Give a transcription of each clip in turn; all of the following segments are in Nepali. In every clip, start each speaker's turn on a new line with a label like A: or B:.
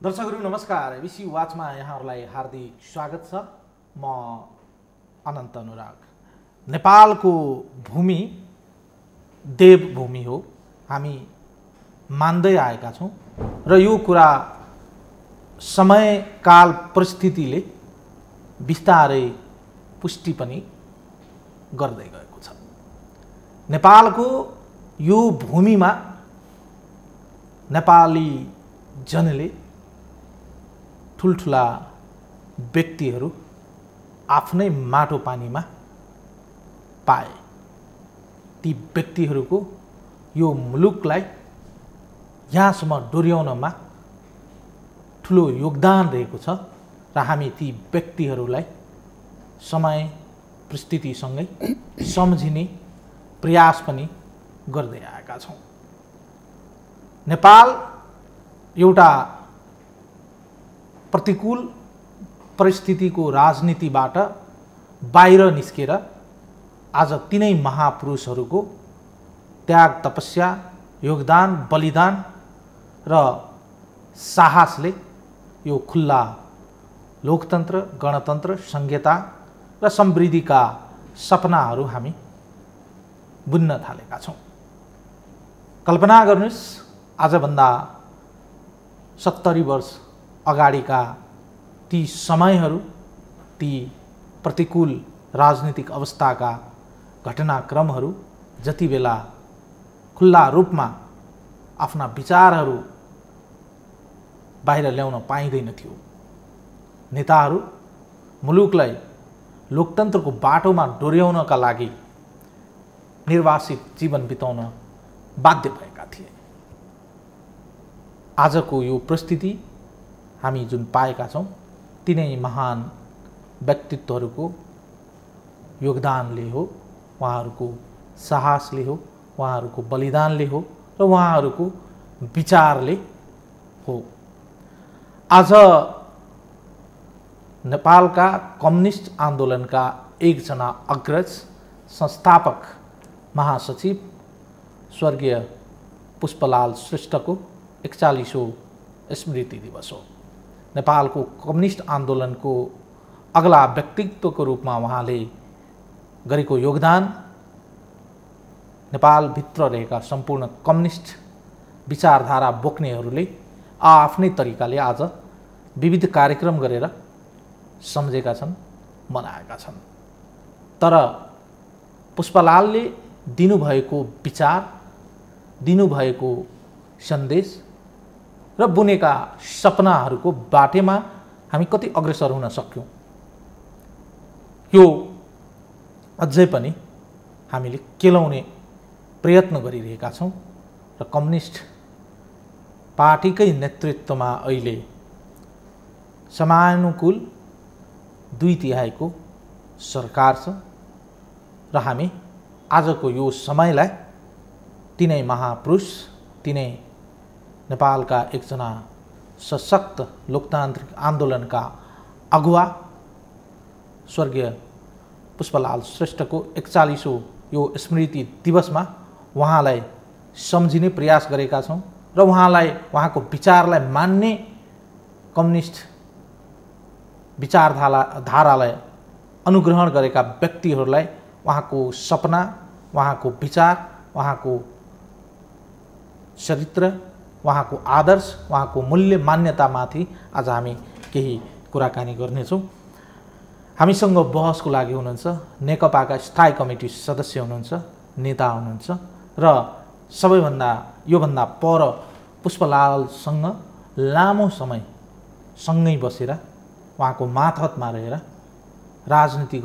A: दर्शकहरू नमस्कार। एबिसी वाचमा यहाँहरूलाई हार्दिक स्वागत छ। म अनन्त अनुराग। नेपालको भूमि देवभूमि हो, हामी मान्दै आएका छौँ र यो कुरा समय काल परिस्थितिले बिस्तारै पुष्टि पनि गर्दै गएको छ। नेपालको यो भूमिमा नेपाली जनले ठुल्ठुला व्यक्तिहरू आफ्नै माटो पानीमा पाए। ती व्यक्तिहरूको यो मुलुकलाई यहाँसम्म डोर्याउनमा ठुलो योगदान रहेको छ र हामी ती व्यक्तिहरूलाई समय परिस्थितिसँगै सम्झिने प्रयास पनि गर्दै आएका छौँ। नेपाल एउटा प्रतिकूल परिस्थितिको राजनीतिबाट बाहिर निस्केर आज तिनै महापुरुषहरूको त्याग, तपस्या, योगदान, बलिदान र साहसले यो खुल्ला लोकतन्त्र, गणतन्त्र, संहिता र समृद्धिका सपनाहरू हामी बुन्न थालेका छौँ। कल्पना गर्नुहोस्, आजभन्दा 70 वर्ष अगाडिका ती समयहरू, ती प्रतिकूल राजनीतिक अवस्थाका घटनाक्रमहरू जति बेला खुल्ला रूपमा आफ्ना विचारहरू बाहिर ल्याउन पाइँदैन थियो, नेताहरू मुलुकलाई लोकतन्त्रको बाटोमा डोर्याउनका लागि निर्वासित जीवन बिताउन बाध्य भएका थिए। आजको यो परिस्थिति हामी जुन पाएका छौँ तिनै महान व्यक्तित्वहरूको योगदानले हो, उहाँहरूको साहसले हो, उहाँहरूको बलिदानले हो र उहाँहरूको विचारले हो। आज नेपालका कम्युनिस्ट आन्दोलनका एकजना अग्रज संस्थापक महासचिव स्वर्गीय पुष्पलाल श्रेष्ठको 41औं स्मृति दिवस हो। नेपालको कम्युनिस्ट आन्दोलनको अग्ला व्यक्तित्वको रूपमा उहाँले गरेको योगदान नेपालभित्र रहेका सम्पूर्ण कम्युनिस्ट विचारधारा बोक्नेहरूले आफ्नै तरिकाले आज विविध कार्यक्रम गरेर सम्झेका छन्, मनाएका छन्। तर पुष्पलालले दिनुभएको विचार, दिनुभएको सन्देश र बुनेका सपनाहरूको बाटेमा हामी कति अग्रसर हुन सक्यौँ, यो अझै पनि हामीले केलाउने प्रयत्न गरिरहेका छौँ। र कम्युनिस्ट पार्टीकै नेतृत्वमा अहिले समयानुकूल 2/3 सरकार छ र हामी आजको यो समयलाई तिनै महापुरुष, तिनै नेपालका एकजना सशक्त लोकतान्त्रिक आन्दोलनका अगुवा स्वर्गीय पुष्पलाल श्रेष्ठको 41औं यो स्मृति दिवसमा उहाँलाई सम्झिने प्रयास गरेका छौँ र उहाँलाई, उहाँको विचारलाई मान्ने कम्युनिस्ट विचारधारालाई अनुग्रहण गरेका व्यक्तिहरूलाई उहाँको सपना, उहाँको विचार, उहाँको चरित्र, उहाँको आदर्श, उहाँको मूल्य मान्यतामाथि आज हामी केही कुराकानी गर्नेछौँ। हामीसँग बहसको लागि हुनुहुन्छ नेकपाका स्थायी कमिटी सदस्य हुनुहुन्छ, नेता हुनुहुन्छ र सबैभन्दा योभन्दा पर पुष्पलालसँग लामो समय सँगै बसेर उहाँको मातहतमा रहेर राजनीति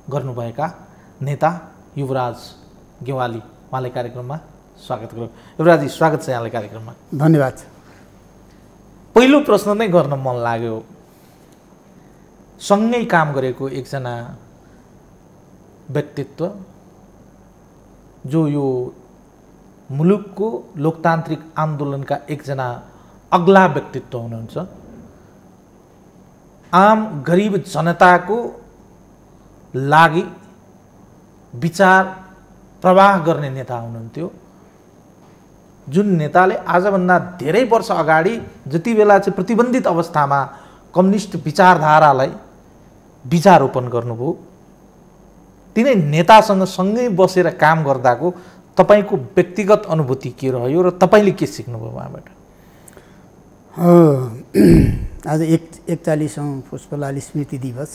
A: गर्नुभएका नेता युवराज गेवाली, उहाँले कार्यक्रममा स्वागत गरौँ। युवराजी, स्वागत छ यहाँलाई कार्यक्रममा।
B: धन्यवाद।
A: पहिलो प्रश्न नै गर्न मन लाग्यो। सँगै काम गरेको एकजना व्यक्तित्व जो यो मुलुकको लोकतान्त्रिक आन्दोलनका एकजना अग्ला व्यक्तित्व हुनुहुन्छ, आम गरिब जनताको लागि विचार प्रवाह गर्ने नेता हुनुहुन्थ्यो। जुन नेताले आजभन्दा धेरै वर्ष अगाडि जति बेला चाहिँ प्रतिबन्धित अवस्थामा कम्युनिस्ट विचारधारालाई बीजारोपण गर्नुभयो, तिनै नेतासँग सँगै बसेर काम गर्दाको तपाईको व्यक्तिगत अनुभूति के रह्यो र तपाईले के सिक्नुभयो उहाँबाट?
B: आज 41औं पुष्पलाल स्मृति दिवस,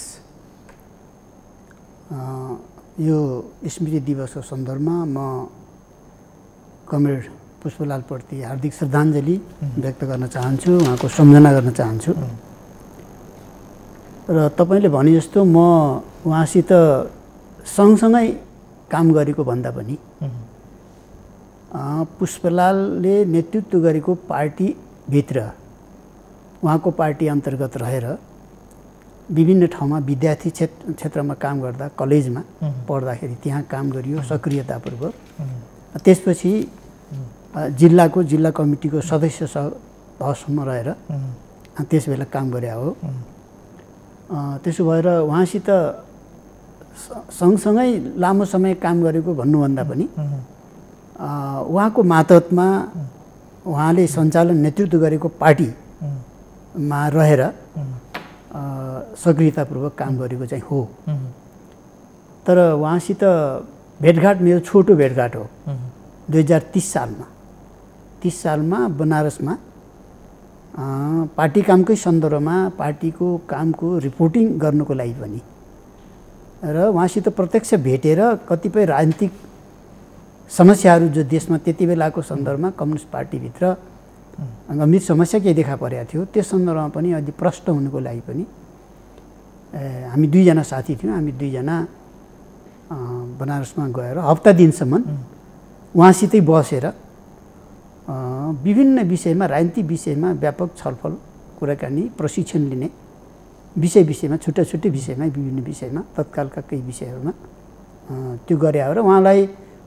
B: यो स्मृति दिवसको सन्दर्भमा म कमरेड पुष्पलालप्रति हार्दिक श्रद्धाञ्जली व्यक्त गर्न चाहन्छु, उहाँको सम्झना गर्न चाहन्छु। र तपाईले भने जस्तो म उहाँसित सँगसँगै काम गरेको भन्दा पनि पुष्पलालले नेतृत्व गरेको पार्टीभित्र, उहाँको पार्टी अन्तर्गत रहेर विभिन्न ठाउँमा विद्यार्थी क्षेत्रमा काम गर्दा, कलेजमा पढ्दाखेरि त्यहाँ काम गरियो सक्रियतापूर्वक। त्यसपछि जिल्ला कमिटीको सदस्य भावसम्म रहेर त्यसबेला काम गरे हो। त्यसो भएर उहाँसित सँगसँगै लामो समय काम गरेको भन्नुभन्दा पनि उहाँको मातहतमा उहाँले सञ्चालन नेतृत्व गरेको पार्टीमा रहेर सक्रियतापूर्वक काम गरेको चाहिँ हो। तर उहाँसित भेटघाट मेरो छोटो भेटघाट हो। 2030 सालमा 30 सालमा बनारसमा पार्टी कामकै सन्दर्भमा पार्टीको कामको रिपोर्टिङ गर्नको लागि पनि र उहाँसित प्रत्यक्ष भेटेर कतिपय राजनीतिक समस्याहरू जो देशमा त्यति बेलाको सन्दर्भमा कम्युनिस्ट पार्टीभित्र गम्भीर समस्या केही देखा परेको थियो, त्यस सन्दर्भमा पनि अलि प्रष्ट हुनुको लागि पनि हामी दुईजना साथी थियौँ। हामी दुईजना बनारसमा गएर हप्ता दिनसम्म उहाँसितै बसेर विभिन्न विषयमा, राजनीतिक विषयमा व्यापक छलफल, कुराकानी, प्रशिक्षण लिने विषयमा, छुट्टा छुट्टै विषयमा, विभिन्न विषयमा, तत्कालका केही विषयहरूमा त्यो गरे हो। र उहाँलाई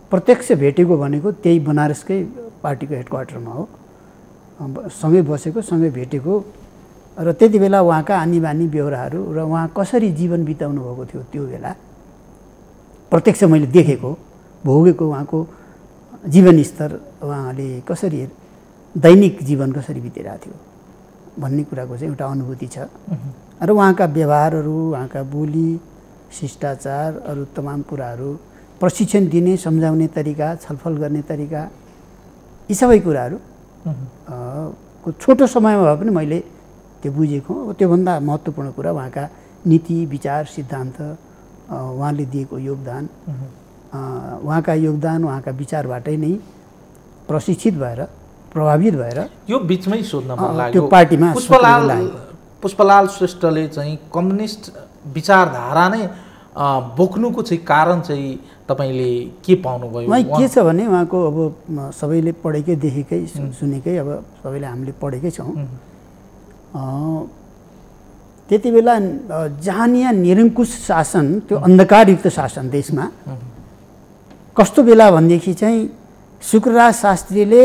B: प्रत्यक्ष भेटेको भनेको त्यही बनारसकै पार्टीको हेडक्वार्टरमा हो। सँगै बसेको, सँगै भेटेको र त्यति बेला उहाँका आनी बानी व्यवहारहरू र उहाँ कसरी जीवन बिताउनु भएको थियो त्यो बेला प्रत्यक्ष मैले देखेको, भोगेको, उहाँको जीवनस्तर, उहाँले कसरी दैनिक जीवन कसरी बितिरहेको थियो भन्ने कुराको चाहिँ एउटा अनुभूति छ। र उहाँका व्यवहारहरू, उहाँका बोली, शिष्टाचार, अरू तमाम कुराहरू, प्रशिक्षण दिने, सम्झाउने तरिका, छलफल गर्ने तरिका, यी सबै कुराहरू को छोटो समयमा भए पनि मैले त्यो बुझेको। त्योभन्दा महत्त्वपूर्ण कुरा उहाँका नीति, विचार, सिद्धान्त, उहाँले दिएको योगदान, उहाँका योगदान, उहाँका विचारबाटै नै प्रशिक्षित भएर, प्रभावित भएर
A: यो बिचमै सोध्न मन लाग्यो,
B: त्यो पार्टीमा
A: पुष्पलाल श्रेष्ठले चाहिँ कम्युनिस्ट विचारधारा नै बोक्नुको चाहिँ कारण चाहिँ तपाईले के पाउनुभयो?
B: उहाँ के छ भने उहाँको अब सबैले पढेकै, देखेकै, सुनेकै, अब सबैले हामीले पढेकै छौँ। त्यति बेला जहाँनिया निरङ्कुश शासन, त्यो अन्धकारयुक्त शासन देशमा कस्तो बेला भनेदेखि चाहिँ शुक्रराज शास्त्रीले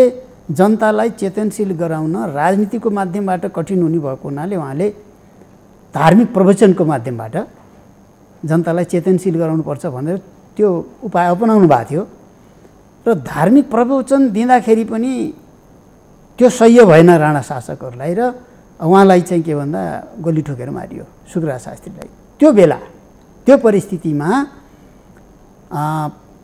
B: जनतालाई चेतनशील गराउन राजनीतिको माध्यमबाट कठिन हुने भएको हुनाले उहाँले धार्मिक प्रवचनको माध्यमबाट जनतालाई चेतनशील गराउनुपर्छ भनेर त्यो उपाय अपनाउनु भएको थियो। र धार्मिक प्रवचन दिँदाखेरि पनि त्यो सह्य भएन राणा शासकहरूलाई, र उहाँलाई चाहिँ के भन्दा गोली ठोकेर मारियो शुक्रराज शास्त्रीलाई। त्यो बेला, त्यो परिस्थितिमा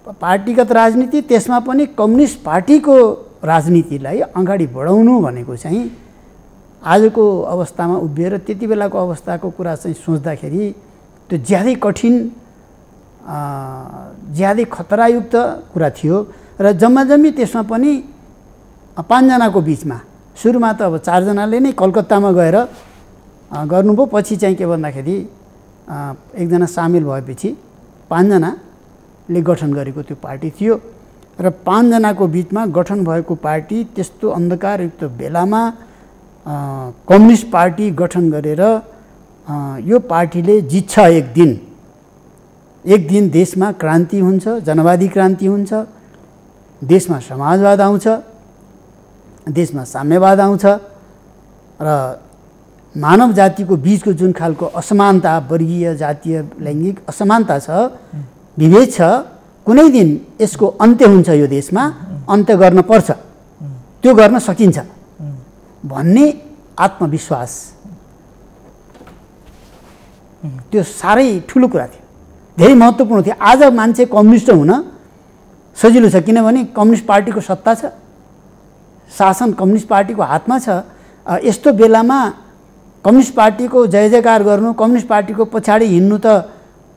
B: पार्टीगत राजनीति, त्यसमा पनि कम्युनिस्ट पार्टीको राजनीतिलाई अगाडि बढाउनु भनेको चाहिँ आजको अवस्थामा उभिएर त्यति बेलाको अवस्थाको कुरा चाहिँ सोच्दाखेरि त्यो ज्यादै कठिन, ज्यादै खतरायुक्त कुरा थियो। र जम्माजम्मी त्यसमा पनि 5 जनाको बिचमा, सुरुमा त अब 4 जनाले नै कलकत्तामा गएर गर्नुभयो, पछि चाहिँ के भन्दाखेरि एकजना सामेल भएपछि 5 जनाले गठन गरेको त्यो पार्टी थियो। र 5 जनाको बिचमा गठन भएको पार्टी त्यस्तो अन्धकारयुक्त बेलामा कम्युनिस्ट पार्टी गठन गरेर यो पार्टीले जित्छ, एक दिन देशमा क्रान्ति हुन्छ, जनवादी क्रान्ति हुन्छ, देशमा समाजवाद आउँछ, देशमा साम्यवाद आउँछ र मानव जातिको बीचको जुन खालको असमानता, वर्गीय, जातीय, लैङ्गिक असमानता छ, विभेद छ, कुनै दिन यसको अन्त्य हुन्छ, यो देशमा अन्त्य गर्न पर्छ। त्यो गर्न सकिन्छ भन्ने आत्मविश्वास त्यो साह्रै ठुलो कुरा थियो, धेरै महत्त्वपूर्ण थियो। आज मान्छे कम्युनिस्ट हुन सजिलो छ किनभने कम्युनिस्ट पार्टीको सत्ता छ, शासन कम्युनिस्ट पार्टीको हातमा छ। यस्तो बेलामा कम्युनिस्ट पार्टीको जय जयकार गर्नु, कम्युनिस्ट पार्टीको पछाडि हिँड्नु त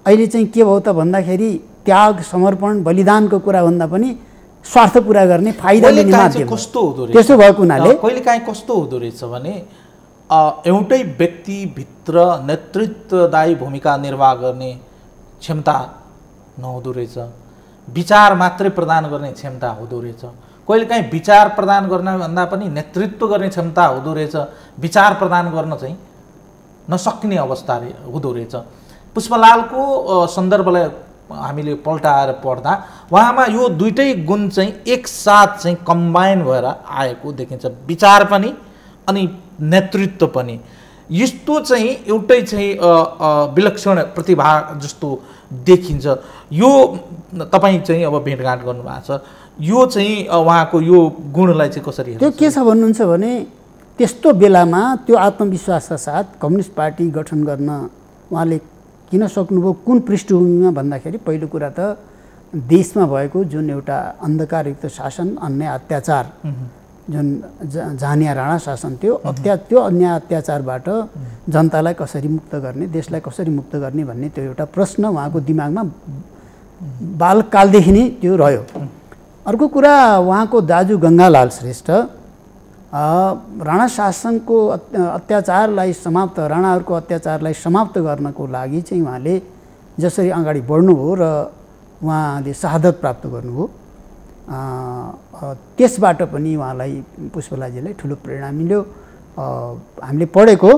B: अहिले चाहिँ के भयो त भन्दाखेरि त्याग, समर्पण, बलिदानको कुरा भन्दा पनि स्वार्थ पुरा गर्ने, फाइदा लिने माध्यम
A: कस्तो हुँदो रहेछ।
B: त्यसो भएको हुनाले
A: कहिलेकाहीँ कस्तो हुँदो रहेछ भने एउटै व्यक्तिभित्र नेतृत्वदायी भूमिका निर्वाह गर्ने क्षमता नहुँदो रहेछ, विचार मात्रै प्रदान गर्ने क्षमता हुँदो रहेछ। कहिलेकाहीँ विचार प्रदान गर्नभन्दा पनि नेतृत्व गर्ने क्षमता हुँदो रहेछ, विचार प्रदान गर्न चाहिँ नसक्ने अवस्था हुँदो रहेछ। पुष्पलालको सन्दर्भलाई हामीले पल्टाएर पढ्दा उहाँमा यो दुईटै गुण चाहिँ एकसाथ चाहिँ कम्बाइन भएर आएको देखिन्छ, विचार पनि अनि नेतृत्व पनि। यस्तो चाहिँ एउटै चाहिँ विलक्षण प्रतिभा जस्तो देखिन्छ। यो तपाईँ चाहिँ अब भेटघाट गर्नुभएको छ, यो चाहिँ उहाँको यो गुणलाई चाहिँ कसरी
B: त्यो के छ भन्नुहुन्छ भने त्यस्तो बेलामा त्यो आत्मविश्वासका साथ कम्युनिस्ट पार्टी गठन गर्न उहाँले किन सक्नुभयो, कुन पृष्ठभूमिमा भन्दाखेरि पहिलो कुरा त देशमा भएको जुन एउटा अन्धकारयुक्त शासन, अन्याय अत्याचार जुन जानिया राणा शासन थियो, त्यो अन्याय अत्याचारबाट जनतालाई कसरी मुक्त गर्ने, देशलाई कसरी मुक्त गर्ने भन्ने त्यो एउटा प्रश्न उहाँको दिमागमा बालकालदेखि नै त्यो रह्यो। अर्को कुरा उहाँको दाजु गङ्गालाल श्रेष्ठ राणा शासनको अत्याचारलाई समाप्त, राणाहरूको अत्याचारलाई समाप्त गर्नको लागि चाहिँ उहाँले जसरी अगाडि बढ्नुभयो र उहाँले शहादत प्राप्त गर्नुभयो, त्यसबाट पनि उहाँलाई पुष्पलालजीलाई ठुलो प्रेरणा मिल्यो। हामीले पढेको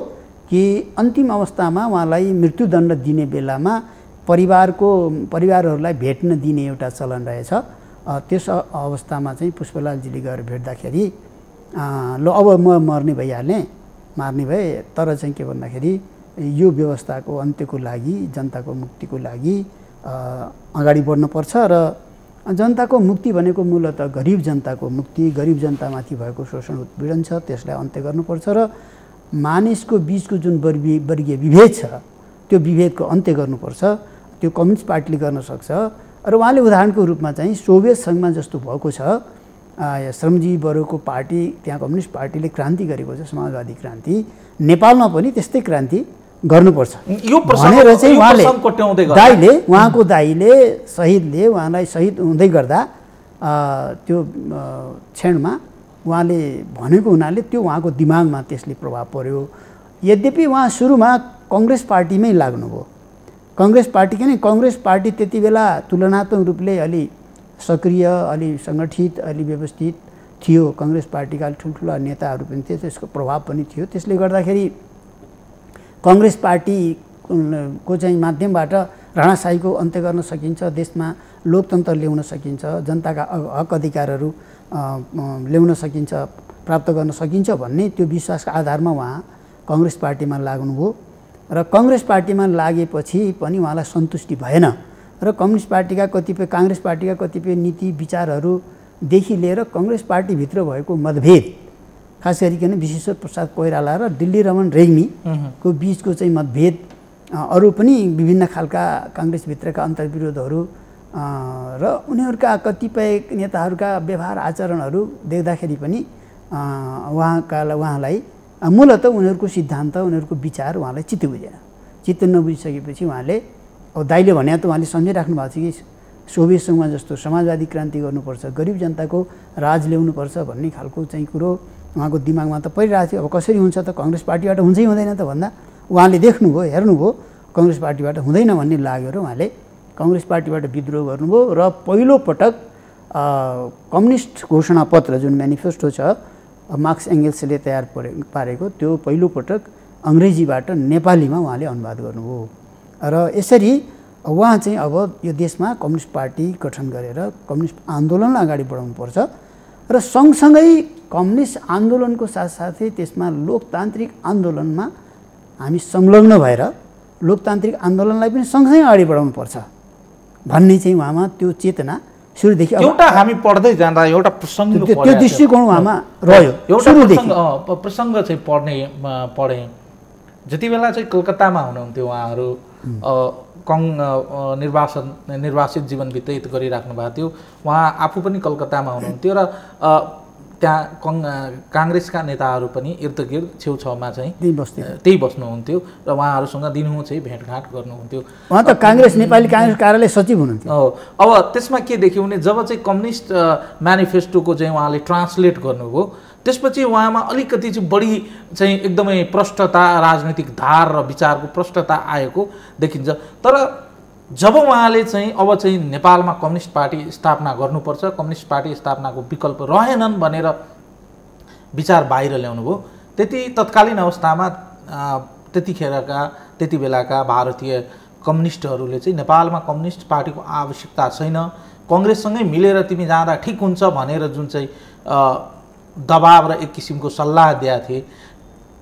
B: कि अन्तिम अवस्थामा उहाँलाई मृत्युदण्ड दिने बेलामा परिवारहरूलाई भेट्न दिने एउटा चलन रहेछ। त्यस अवस्थामा चाहिँ पुष्पलालजीले गएर भेट्दाखेरि ल अब म मर्ने भइहालेँ, मार्ने भए, तर चाहिँ के भन्दाखेरि यो व्यवस्थाको अन्त्यको लागि, जनताको मुक्तिको लागि अगाडि बढ्नुपर्छ र जनताको मुक्ति भनेको मूलतः गरिब जनताको मुक्ति, गरिब जनतामाथि भएको शोषण उत्पीडन छ, त्यसलाई अन्त्य गर्नुपर्छ र मानिसको बिचको जुन वर्गीय विभेद छ त्यो विभेदको अन्त्य गर्नुपर्छ। त्यो कम्युनिस्ट पार्टीले गर्न सक्छ। र उहाँले उदाहरणको रूपमा चाहिँ सोभियत सङ्घमा जस्तो भएको छ, श्रमजीवी वर्गको पार्टी, त्यहाँ कम्युनिस्ट पार्टीले क्रान्ति गरेको छ, समाजवादी क्रान्ति, नेपालमा पनि त्यस्तै क्रान्ति गर्नुपर्छ भनेर चाहिँ उहाँको दाइले शहीदले उहाँलाई शहीद हुँदै गर्दा त्यो क्षणमा उहाँले भनेको हुनाले त्यो उहाँको दिमागमा त्यसले प्रभाव पर्यो। यद्यपि उहाँ सुरुमा कङ्ग्रेस पार्टीमै लाग्नुभयो, कङ्ग्रेस पार्टी किन कङ्ग्रेस पार्टी त्यति बेला तुलनात्मक रूपले अलि सक्रिय, अलि सङ्गठित, अलि व्यवस्थित थियो। कङ्ग्रेस पार्टीका ठुल्ठुला नेताहरू पनि थिए, त्यसको प्रभाव पनि थियो। त्यसले गर्दाखेरि कङ्ग्रेस पार्टीको चाहिँ माध्यमबाट राणाशाहीको अन्त्य गर्न सकिन्छ, देशमा लोकतन्त्र ल्याउन सकिन्छ, जनताका हक अधिकारहरू ल्याउन सकिन्छ, प्राप्त गर्न सकिन्छ भन्ने त्यो विश्वासका आधारमा उहाँ कङ्ग्रेस पार्टीमा लाग्नुभयो। र कङ्ग्रेस पार्टीमा लागेपछि पनि उहाँलाई सन्तुष्टि भएन र कम्युनिस्ट पार्टीका कतिपय, काङ्ग्रेस पार्टीका कतिपय नीति विचारहरूदेखि लिएर कङ्ग्रेस पार्टीभित्र भएको मतभेद, खास गरिकन विश्वेश्वर प्रसाद कोइराला र दिल्ली रमन रेग्मीको बिचको चाहिँ मतभेद, अरू पनि विभिन्न खालका काङ्ग्रेसभित्रका अन्तर्विरोधहरू र उनीहरूका कतिपय नेताहरूका व्यवहार आचरणहरू देख्दाखेरि पनि उहाँलाई मूलतः उनीहरूको सिद्धान्त, उनीहरूको विचार उहाँलाई चित्त बुझेन। चित्त नबुझिसकेपछि उहाँले, अब दाइले भने त उहाँले सम्झिराख्नु भएको छ कि सोभियत सङ्घमा जस्तो समाजवादी क्रान्ति गर्नुपर्छ, गरिब जनताको राज ल्याउनुपर्छ भन्ने खालको चाहिँ कुरो उहाँको दिमागमा त परिरहेको थियो। अब कसरी हुन्छ त, कङ्ग्रेस पार्टीबाट हुन्छै हुँदैन त भन्दा उहाँले देख्नुभयो, हेर्नुभयो कङ्ग्रेस पार्टीबाट हुँदैन भन्ने लाग्यो र उहाँले कङ्ग्रेस पार्टीबाट विद्रोह गर्नुभयो र पहिलोपटक कम्युनिस्ट घोषणापत्र जुन म्यानिफेस्टो छ मार्क्स एङ्गेल्सले तयार पारेको, त्यो पहिलोपटक अङ्ग्रेजीबाट नेपालीमा उहाँले अनुवाद गर्नुभयो। र यसरी उहाँ चाहिँ अब यो देशमा कम्युनिस्ट पार्टी गठन गरेर कम्युनिस्ट आन्दोलनलाई अगाडि बढाउनुपर्छ र सँगसँगै कम्युनिस्ट आन्दोलनको साथसाथै त्यसमा लोकतान्त्रिक आन्दोलनमा हामी संलग्न भएर लोकतान्त्रिक आन्दोलनलाई पनि सँगसँगै अगाडि बढाउनुपर्छ भन्ने चाहिँ उहाँमा त्यो चेतना सुरुदेखि।
A: एउटा हामी पढ्दै जाँदा एउटा प्रसङ्ग
B: त्यो दृष्टिकोण उहाँमा रह्यो।
A: एउटा प्रसङ्ग चाहिँ पढेँ। जति बेला चाहिँ कलकत्तामा हुनुहुन्थ्यो उहाँहरू, निर्वासित जीवन व्यतीत गरिराख्नु भएको थियो। उहाँ आफू पनि कलकत्तामा हुनुहुन्थ्यो र त्यहाँ काङ्ग्रेसका नेताहरू पनि इर्दगिर्द छेउछाउमा चाहिँ त्यही बस्नुहुन्थ्यो र उहाँहरूसँग दिनहुँ चाहिँ भेटघाट गर्नुहुन्थ्यो।
B: उहाँ त नेपाली काङ्ग्रेस कार्यालय सचिव हुनुहुन्थ्यो।
A: अब त्यसमा के देख्यो भने जब चाहिँ कम्युनिस्ट म्यानिफेस्टोको चाहिँ उहाँले ट्रान्सलेट गर्नुभयो, त्यसपछि उहाँमा अलिकति चाहिँ बढी चाहिँ एकदमै प्रष्टता, राजनैतिक धार र विचारको प्रष्टता आएको देखिन्छ। तर जब उहाँले चाहिँ अब चाहिँ नेपालमा कम्युनिस्ट पार्टी स्थापना गर्नुपर्छ, कम्युनिस्ट पार्टी स्थापनाको विकल्प रहेनन् भनेर विचार बाहिर ल्याउनुभयो, तत्कालीन अवस्थामा त्यति बेलाका भारतीय कम्युनिस्टहरूले चाहिँ नेपालमा कम्युनिस्ट पार्टीको आवश्यकता छैन, कङ्ग्रेससँगै मिलेर तिमी जाँदा ठिक हुन्छ भनेर जुन चाहिँ दबाब र एक किसिमको सल्लाह दिएका थिए,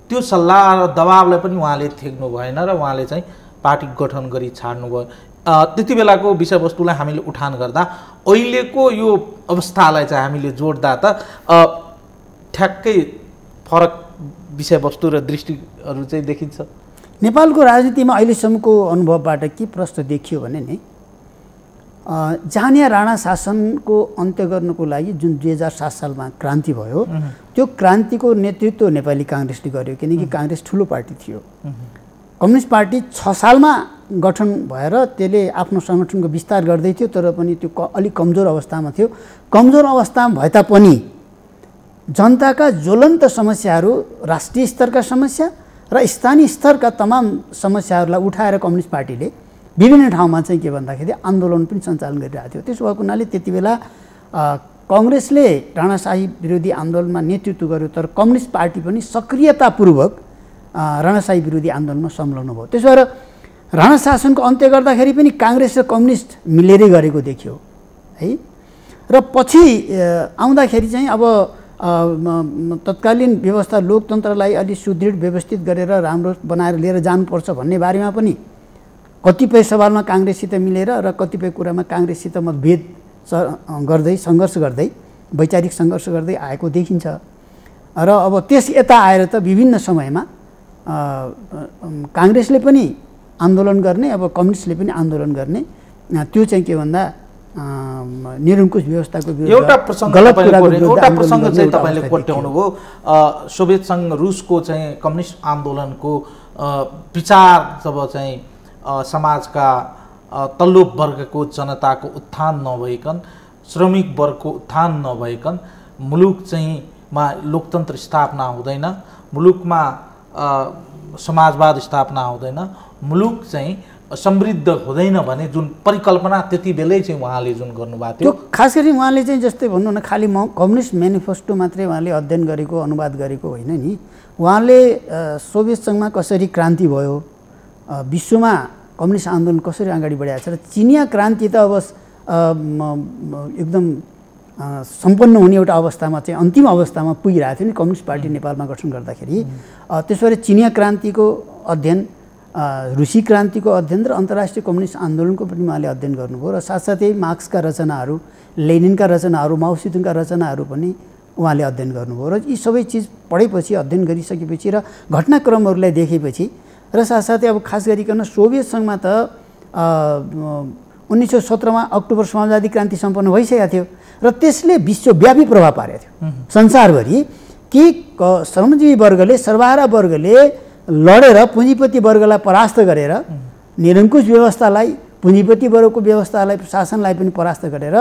A: त्यो सल्लाह र दबाबलाई पनि उहाँले थेक्नु भएन र उहाँले चाहिँ पार्टी गठन गरी छाड्नुभयो। त्यति बेलाको विषयवस्तुलाई हामीले उठान गर्दा अहिलेको यो अवस्थालाई चाहिँ हामीले जोड्दा त ठ्याक्कै फरक विषयवस्तु र दृष्टिहरू चाहिँ देखिन्छ।
B: नेपालको राजनीतिमा अहिलेसम्मको अनुभवबाट के प्रश्न देखियो भने नि, जहानिया राणा शासनको अन्त्य गर्नको लागि जुन 2007 सालमा क्रान्ति भयो, त्यो क्रान्तिको नेतृत्व नेपाली काङ्ग्रेसले गर्यो, किनकि काङ्ग्रेस ठुलो पार्टी थियो। कम्युनिस्ट पार्टी 6 सालमा गठन भएर त्यसले आफ्नो सङ्गठनको विस्तार गर्दै थियो, तर पनि त्यो अलिक कमजोर अवस्थामा थियो। कमजोर अवस्थामा भए तापनि जनताका ज्वलन्त समस्याहरू, राष्ट्रिय स्तरका समस्या र स्थानीय स्तरका तमाम समस्याहरूलाई उठाएर कम्युनिस्ट पार्टीले विभिन्न ठाउँमा चाहिँ के भन्दाखेरि आन्दोलन पनि सञ्चालन गरिरहेको थियो। त्यसो भएको हुनाले त्यति बेला कङ्ग्रेसले राणाशाही विरोधी आन्दोलनमा नेतृत्व गर्यो, तर कम्युनिस्ट पार्टी पनि सक्रियतापूर्वक राणाशाही विरोधी आन्दोलनमा संलग्न भयो। त्यसो भएर राणा शासनको अन्त्य गर्दाखेरि पनि काङ्ग्रेस र कम्युनिस्ट मिलेरै गरेको देखियो है। र पछि आउँदाखेरि चाहिँ अब तत्कालीन व्यवस्था लोकतन्त्रलाई अलि सुदृढ व्यवस्थित गरेर राम्रो बनाएर लिएर जानुपर्छ भन्ने बारेमा पनि कतिपय सवालमा काङ्ग्रेससित मिलेर र कतिपय कुरामा काङ्ग्रेससित मतभेद गर्दै सङ्घर्ष गर्दै वैचारिक सङ्घर्ष गर्दै आएको देखिन्छ। र अब त्यस यता आएर त विभिन्न समयमा काङ्ग्रेसले पनि आन्दोलन गर्ने, अब कम्युनिस्टले पनि आन्दोलन गर्ने, त्यो चाहिँ के भन्दा निरङ्कुश व्यवस्थाको
A: एउटा प्रसङ्ग चाहिँ तपाईँले कोट्याउनु भयो। सोभियत सङ्घ रुसको चाहिँ कम्युनिस्ट आन्दोलनको विचार जब चाहिँ समाजका तल्लो वर्गको जनताको उत्थान नभइकन, श्रमिक वर्गको उत्थान नभइकन मुलुक चाहिँ लोकतन्त्र स्थापना हुँदैन, मुलुकमा समाजवाद स्थापना हुँदैन, मुलुक चाहिँ समृद्ध हुँदैन भने जुन परिकल्पना त्यति बेलै चाहिँ उहाँले जुन गर्नुभएको थियो,
B: त्यो खास गरी उहाँले चाहिँ जस्तै भन्नु न खालि कम्युनिस्ट म्यानिफेस्टो मात्रै उहाँले अध्ययन गरेको, अनुवाद गरेको होइन नि। उहाँले सोभियत सङ्घमा कसरी क्रान्ति भयो, विश्वमा कम्युनिस्ट आन्दोलन कसरी अगाडि बढाएको छ र चिनिया क्रान्ति त अब एकदम सम्पन्न हुने एउटा अवस्थामा चाहिँ अन्तिम अवस्थामा पुगिरहेको थियो नि कम्युनिस्ट पार्टी नेपालमा गठन गर्दाखेरि। त्यसो भएर चिनिया क्रान्तिको अध्ययन, रुसी क्रान्तिको अध्ययन र अन्तर्राष्ट्रिय कम्युनिस्ट आन्दोलनको पनि उहाँले अध्ययन गर्नुभयो र साथसाथै मार्क्सका रचनाहरू, लेनिनका रचनाहरू, माओसेतुङका रचनाहरू पनि उहाँले अध्ययन गर्नुभयो। र यी सबै चिज पढेपछि, अध्ययन गरिसकेपछि र घटनाक्रमहरूलाई देखेपछि र साथसाथै अब खास गरिकन सोभियत सङ्घमा त 1917मा अक्टोबर समाजवादी क्रान्ति सम्पन्न भइसकेको थियो र त्यसले विश्वव्यापी प्रभाव पारेको थियो संसारभरि, कि श्रमजीवी वर्गले, सर्वहारा वर्गले लडेर पुँजीपति वर्गलाई परास्त गरेर, निरङ्कुश व्यवस्थालाई, पुँजीपति वर्गको व्यवस्थालाई, शासनलाई पनि परास्त गरेर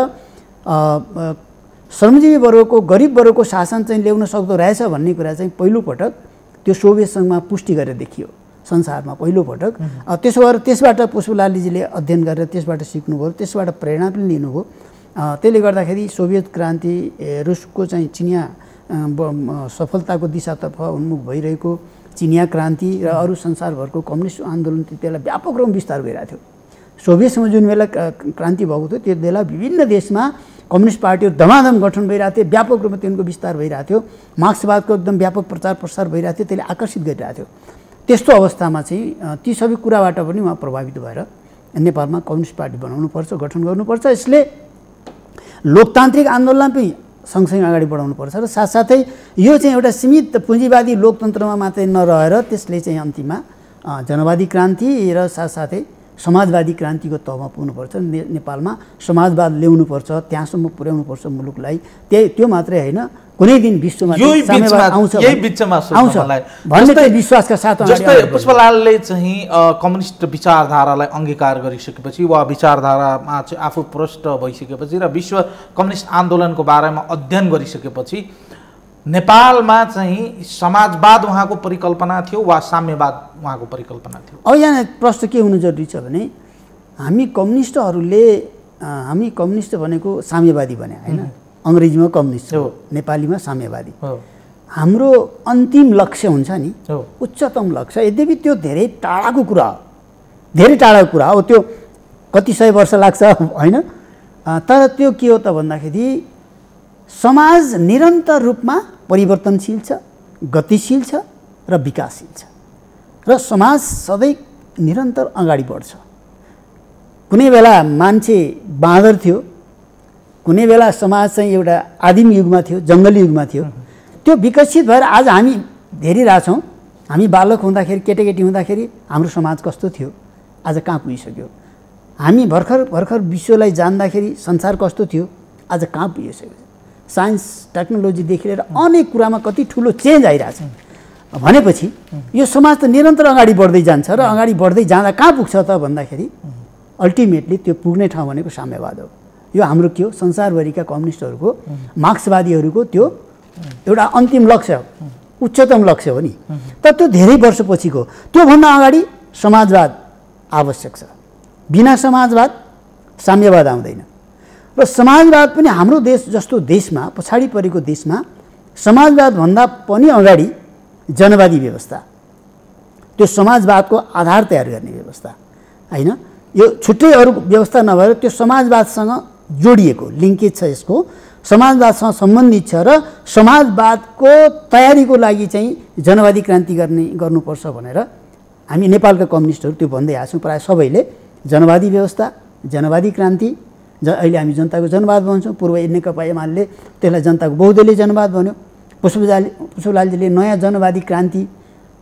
B: श्रमजीवी वर्गको, गरिब वर्गको शासन चाहिँ ल्याउन सक्दो रहेछ भन्ने कुरा चाहिँ पहिलोपटक त्यो सोभियत सङ्घमा पुष्टि गरेर देखियो संसारमा पहिलोपटक। त्यसो भएर त्यसबाट पुष्पलालजीले अध्ययन गरेर त्यसबाट सिक्नुभयो, त्यसबाट प्रेरणा पनि लिनुभयो। त्यसले गर्दाखेरि सोभियत क्रान्ति, रुसको चाहिँ चिनिया सफलताको दिशातर्फ उन्मुख भइरहेको चिनिया क्रान्ति र अरू संसारभरको कम्युनिस्ट आन्दोलन त्यसलाई व्यापक रूपमा विस्तार भइरहेको थियो। सोभियतसँग जुन बेला क्रान्ति भएको थियो त्यो बेला विभिन्न देशमा कम्युनिस्ट पार्टीहरू धमाधम गठन भइरहेको थियो, व्यापक रूपमा तिनको विस्तार भइरहेको थियो, मार्क्सवादको एकदम व्यापक प्रचार प्रसार भइरहेको थियो, त्यसले आकर्षित गरिरहेको थियो। त्यस्तो अवस्थामा चाहिँ ती सबै कुराबाट पनि उहाँ प्रभावित भएर नेपालमा कम्युनिस्ट पार्टी बनाउनुपर्छ, गठन गर्नुपर्छ। यसले लोकतान्त्रिक आन्दोलनलाई पनि सँगसँगै अगाडि बढाउनुपर्छ र साथसाथै यो चाहिँ एउटा सीमित पुँजीवादी लोकतन्त्रमा मात्रै नरहेर त्यसले चाहिँ अन्तिममा जनवादी क्रान्ति र साथसाथै समाजवादी क्रान्तिको तहमा पुग्नुपर्छ। नेपालमा समाजवाद ल्याउनुपर्छ, त्यहाँसम्म पुर्याउनुपर्छ मुलुकलाई। त्यो मात्रै होइन, कुनै दिन विश्वमा साम्यवाद आउँछ भन्ने चाहिँ विश्वासका साथ
A: जस्तै पुष्पलालले चाहिँ कम्युनिस्ट विचारधारालाई अंगीकार गरिसकेपछि वा विचारधारामा चाहिँ आफू प्रष्ट भइसकेपछि र विश्व कम्युनिस्ट आन्दोलनको बारेमा अध्ययन गरिसकेपछि नेपालमा चाहिँ समाजवाद उहाँको परिकल्पना थियो वा साम्यवाद उहाँको परिकल्पना थियो?
B: अब यहाँ प्रश्न के हुनु जरुरी छ भने हामी कम्युनिस्ट भनेको साम्यवादी भने होइन, अङ्ग्रेजीमा कम्युनिस्ट हो, नेपालीमा साम्यवादी। हाम्रो अन्तिम लक्ष्य हुन्छ नि, उच्चतम लक्ष्य, यद्यपि त्यो धेरै टाढाको कुरा हो, त्यो कति सय वर्ष लाग्छ होइन, तर त्यो के हो त भन्दाखेरि समाज निरन्तर रूपमा परिवर्तनशील छ, गतिशील छ र विकासशील छ र समाज सधैँ निरन्तर अगाडि बढ्छ। कुनै बेला मान्छे बाँदर थियो, कुनै बेला समाज चाहिँ एउटा आदिम युगमा थियो, जङ्गली युगमा थियो, त्यो विकसित भएर आज हामी हेरिरहेछौँ। हामी बालक हुँदाखेरि, केटाकेटी हुँदाखेरि हाम्रो समाज कस्तो थियो, आज कहाँ पुगिसक्यो। हामी भर्खर विश्वलाई जान्दाखेरि संसार कस्तो थियो, आज कहाँ पुगिसक्यो। साइन्स टेक्नोलोजीदेखि लिएर अनेक कुरामा कति ठुलो चेन्ज आइरहेछ भनेपछि यो समाज त निरन्तर अगाडि बढ्दै जान्छ र अगाडि बढ्दै जाँदा कहाँ पुग्छ त भन्दाखेरि अल्टिमेटली त्यो पुग्ने ठाउँ भनेको साम्यवाद हो। यो हाम्रो के हो, संसारभरिका कम्युनिस्टहरूको, मार्क्सवादीहरूको त्यो एउटा अन्तिम लक्ष्य हो, उच्चतम लक्ष्य हो नि। तर त्यो धेरै वर्षपछिको, त्योभन्दा अगाडि समाजवाद आवश्यक छ। बिना समाजवाद साम्यवाद आउँदैन। र समाजवाद पनि हाम्रो देश जस्तो देशमा, पछाडि परेको देशमा समाजवाद भन्दा पनि अगाडि जनवादी व्यवस्था, त्यो समाजवादको आधार तयार गर्ने व्यवस्था होइन, यो छुट्टै अरू व्यवस्था नभएर त्यो समाजवादसँग जोडिएको लिङ्केज छ, यसको समाजवादसँग सम्बन्धित छ र समाजवादको तयारीको लागि चाहिँ जनवादी क्रान्ति गर्नुपर्छ भनेर हामी नेपालका कम्युनिस्टहरू त्यो भन्दै आएको छौँ। प्रायः सबैले जनवादी व्यवस्था, जनवादी क्रान्ति, अहिले हामी जनताको जनवाद भन्छौँ। पूर्व नेकपा एमाले त्यसलाई जनताको बहुदलीय जनवाद भन्यो। पुष्पलालजीले नयाँ जनवादी क्रान्ति,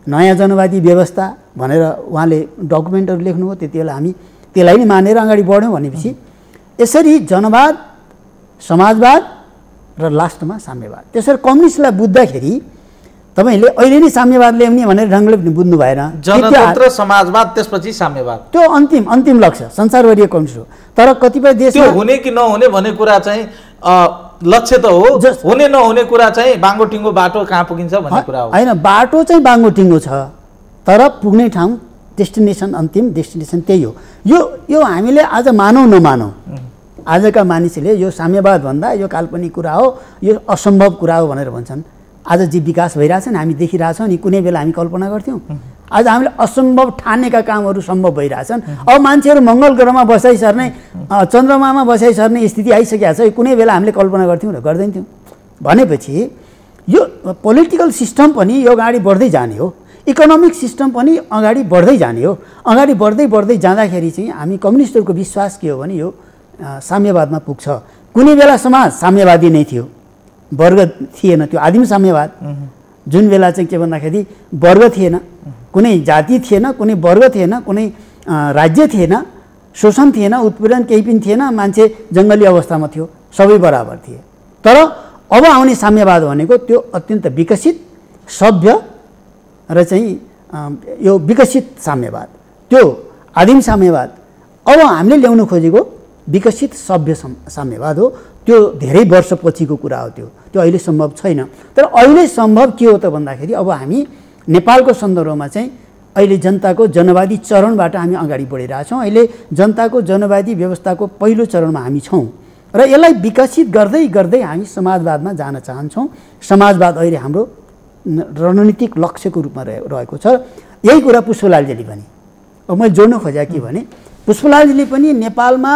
B: नयाँ जनवादी व्यवस्था भनेर उहाँले डकुमेन्टहरू लेख्नुभयो। त्यति बेला हामी त्यसलाई नै मानेर अगाडि बढ्यौँ भनेपछि यसरी जनवाद, समाजवाद र लास्टमा साम्यवाद। त्यसरी कम्युनिस्टलाई बुझ्दाखेरि तपाईले अहिले नै साम्यवाद ल्याउने भनेर ढङ्गले पनि बुझ्नु भएन।
A: जनतन्त्र, समाजवाद, त्यसपछि साम्यवाद,
B: त्यो अन्तिम लक्ष्य संसारभरि कम्युनिस्ट हो। तर कतिपय देशमा
A: त्यो हुने कि नहुने भन्ने कुरा चाहिँ लक्ष्य त हो, हुने नहुने कुरा चाहिँ बाङ्गोटिङ्गो बाटो कहाँ पुगिन्छ भन्ने कुरा हो।
B: होइन, बाटो चाहिँ बाङ्गोटिङ्गो छ, तर पुग्ने ठाउँ, डेस्टिनेसन, अन्तिम डेस्टिनेसन त्यही हो। यो हामीले आज मानौ नमानौ, आजका मानिसले यो साम्यवाद भन्दा यो काल्पनिक कुरा हो, यो असम्भव कुरा हो भनेर भन्छन्। आज जे विकास भइरहेछ नि हामी देखिरहेछौँ नि, कुनै बेला हामी कल्पना गर्थ्यौँ। आज हामीले असम्भव ठानेका कामहरू सम्भव भइरहेछन्। अब मान्छेहरू मङ्गल ग्रहमा बसाइसर्ने, चन्द्रमामा बसाइसर्ने स्थिति आइसकेको छ। कुनै बेला हामीले कल्पना गर्थ्यौँ र गर्दैनथ्यौँ भनेपछि यो पोलिटिकल सिस्टम पनि यो अगाडि बढ्दै जाने हो, इकोनोमिक सिस्टम पनि अगाडि बढ्दै जाने हो। अगाडि बढ्दै जाँदाखेरि चाहिँ हामी कम्युनिस्टहरूको विश्वास के हो भने यो साम्यवादमा पुग्छ। कुनै बेला समाज साम्यवादी नै थियो, वर्ग थिएन, त्यो आदिम साम्यवाद। जुन बेला चाहिँ के भन्दाखेरि वर्ग थिएन, कुनै जाति थिएन, कुनै वर्ग थिएन, कुनै राज्य थिएन, शोषण थिएन, उत्पीडन केही पनि थिएन, मान्छे जङ्गली अवस्थामा थियो, सबै बराबर थिए। तर अब आउने साम्यवाद भनेको त्यो अत्यन्त विकसित, सभ्य र चाहिँ यो विकसित साम्यवाद, त्यो आदिम साम्यवाद अब हामीले ल्याउन खोजेको विकसित सभ्य साम्यवाद हो। त्यो धेरै वर्षपछिको कुरा हो, त्यो अहिले सम्भव छैन। तर अहिले सम्भव के हो त भन्दाखेरि अब हामी नेपालको सन्दर्भमा चाहिँ अहिले जनताको जनवादी चरणबाट हामी अगाडि बढिरहेछौँ। अहिले जनताको जनवादी व्यवस्थाको पहिलो चरणमा हामी छौँ र यसलाई विकसित गर्दै गर्दै हामी समाजवादमा जान चाहन्छौँ। समाजवाद अहिले हाम्रो रणनीतिक लक्ष्यको रूपमा रहेको छ। यही कुरा पुष्पलालजीले भने, अब मैले जोड्न खोजेँ के भने पुष्पलालजीले पनि नेपालमा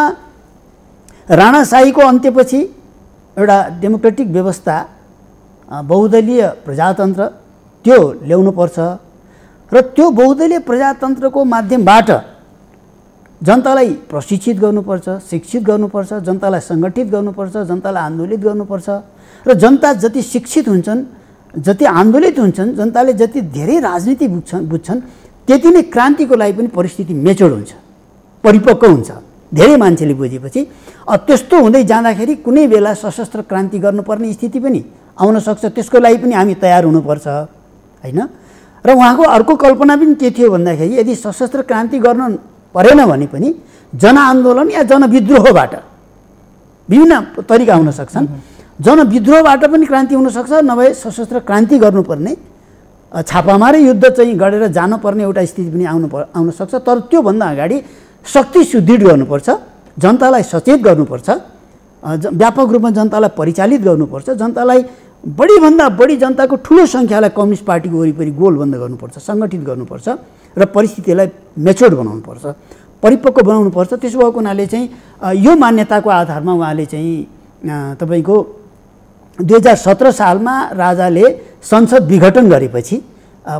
B: राणाशाहीको अन्त्यपछि एउटा डेमोक्रेटिक व्यवस्था, बहुदलीय प्रजातन्त्र त्यो ल्याउनुपर्छ र त्यो बहुदलीय प्रजातन्त्रको माध्यमबाट जनतालाई प्रशिक्षित गर्नुपर्छ, शिक्षित गर्नुपर्छ, जनतालाई सङ्गठित गर्नुपर्छ, जनतालाई आन्दोलित गर्नुपर्छ र जनता जति शिक्षित हुन्छन्, जति आन्दोलित हुन्छन्, जनताले जति धेरै राजनीति बुझ्छन् त्यति नै क्रान्तिको लागि पनि परिस्थिति मेच्योर हुन्छ, परिपक्व हुन्छ। धेरै मान्छेले बुझेपछि त्यस्तो हुँदै जाँदाखेरि कुनै बेला सशस्त्र क्रान्ति गर्नुपर्ने स्थिति पनि आउन सक्छ। त्यसको लागि पनि हामी तयार हुनुपर्छ हैन। र उहाँको अर्को कल्पना पनि के थियो भन्दाखेरि यदि सशस्त्र क्रान्ति गर्न परेन भने पनि जनआन्दोलन या जनविद्रोहबाट विभिन्न तरिका हुन सक्छन्। जनविद्रोहबाट पनि क्रान्ति हुन सक्छ, नभए सशस्त्र क्रान्ति गर्नुपर्ने छापामारै युद्ध चाहिँ गरेर जानुपर्ने एउटा स्थिति पनि आउन सक्छ। तर त्योभन्दा अगाडि शक्ति सुदृढ गर्नुपर्छ, जनतालाई सचेत गर्नुपर्छ, व्यापक रूपमा जनतालाई परिचालित गर्नुपर्छ, जनतालाई बढीभन्दा बढी जनताको ठुलो सङ्ख्यालाई कम्युनिस्ट पार्टीको वरिपरि गोलबन्द गर्नुपर्छ, सङ्गठित गर्नुपर्छ र परिस्थितिलाई मेच्योर बनाउनुपर्छ, परिपक्व बनाउनुपर्छ। त्यसो भएको हुनाले चाहिँ यो मान्यताको आधारमा उहाँले चाहिँ तपाईँको 2017 सालमा राजाले संसद विघटन गरेपछि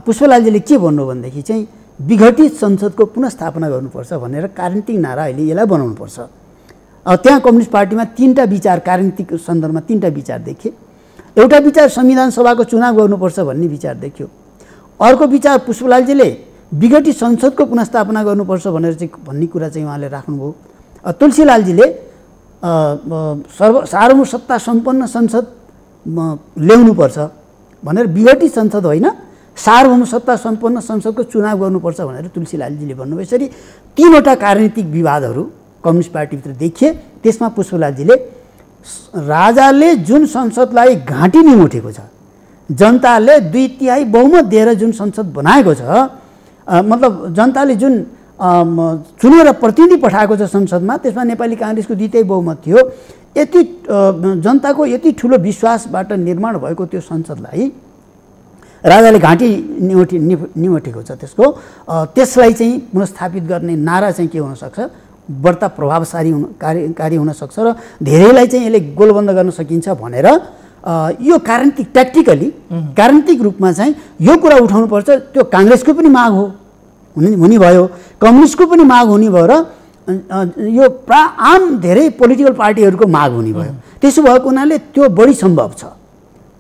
B: पुष्पलालजीले के भन्नु भनेदेखि चाहिँ विघटित संसदको पुनस्थापना गर्नुपर्छ भनेर राजनीतिक नारा अहिले यसलाई बनाउनुपर्छ। त्यहाँ कम्युनिस्ट पार्टीमा तीनटा विचार, राजनीतिक सन्दर्भमा तीनटा विचार देखे। एउटा विचार संविधान सभाको चुनाव गर्नुपर्छ भन्ने विचार देखियो। अर्को विचार पुष्पलालजीले विघटित संसदको पुनस्थापना गर्नुपर्छ भनेर चाहिँ भन्ने कुरा चाहिँ उहाँले राख्नुभयो। तुलसीलालजीले सार्वभौम सत्ता सम्पन्न संसद ल्याउनुपर्छ भनेर, विघटित संसद होइन सार्वभौम सत्ता सम्पन्न संसदको चुनाव गर्नुपर्छ भनेर तुलसीलालजीले भन्नुभयो। यसरी तीनवटा राजनीतिक विवादहरू कम्युनिस्ट पार्टीभित्र देखिए। त्यसमा पुष्पलालजीले राजाले जुन संसदलाई घाँटी निमुठेको छ, जनताले 2/3 बहुमत दिएर जुन संसद बनाएको छ, मतलब जनताले जुन चुनेर प्रतिनिधि पठाएको छ संसदमा, त्यसमा नेपाली काङ्ग्रेसको 2/3 बहुमत थियो। यति जनताको यति ठुलो विश्वासबाट निर्माण भएको त्यो संसदलाई राजाले घाँटी निमटेको छ। त्यसलाई चाहिँ पुनस्थापित गर्ने नारा चाहिँ के हुनसक्छ, बढ्ता प्रभावशाली कार्यकारी हुनसक्छ र धेरैलाई चाहिँ यसले गोलबन्द गर्न सकिन्छ भनेर यो राजनीतिक ट्याक्टिकली राजनीतिक रूपमा चाहिँ यो कुरा उठाउनुपर्छ। त्यो काङ्ग्रेसको पनि माग हो, हुने भयो, कम्युनिस्टको पनि माग हुने भयो र यो आम धेरै पोलिटिकल पार्टीहरूको माग हुने भयो। त्यसो भएको हुनाले त्यो बढी सम्भव छ।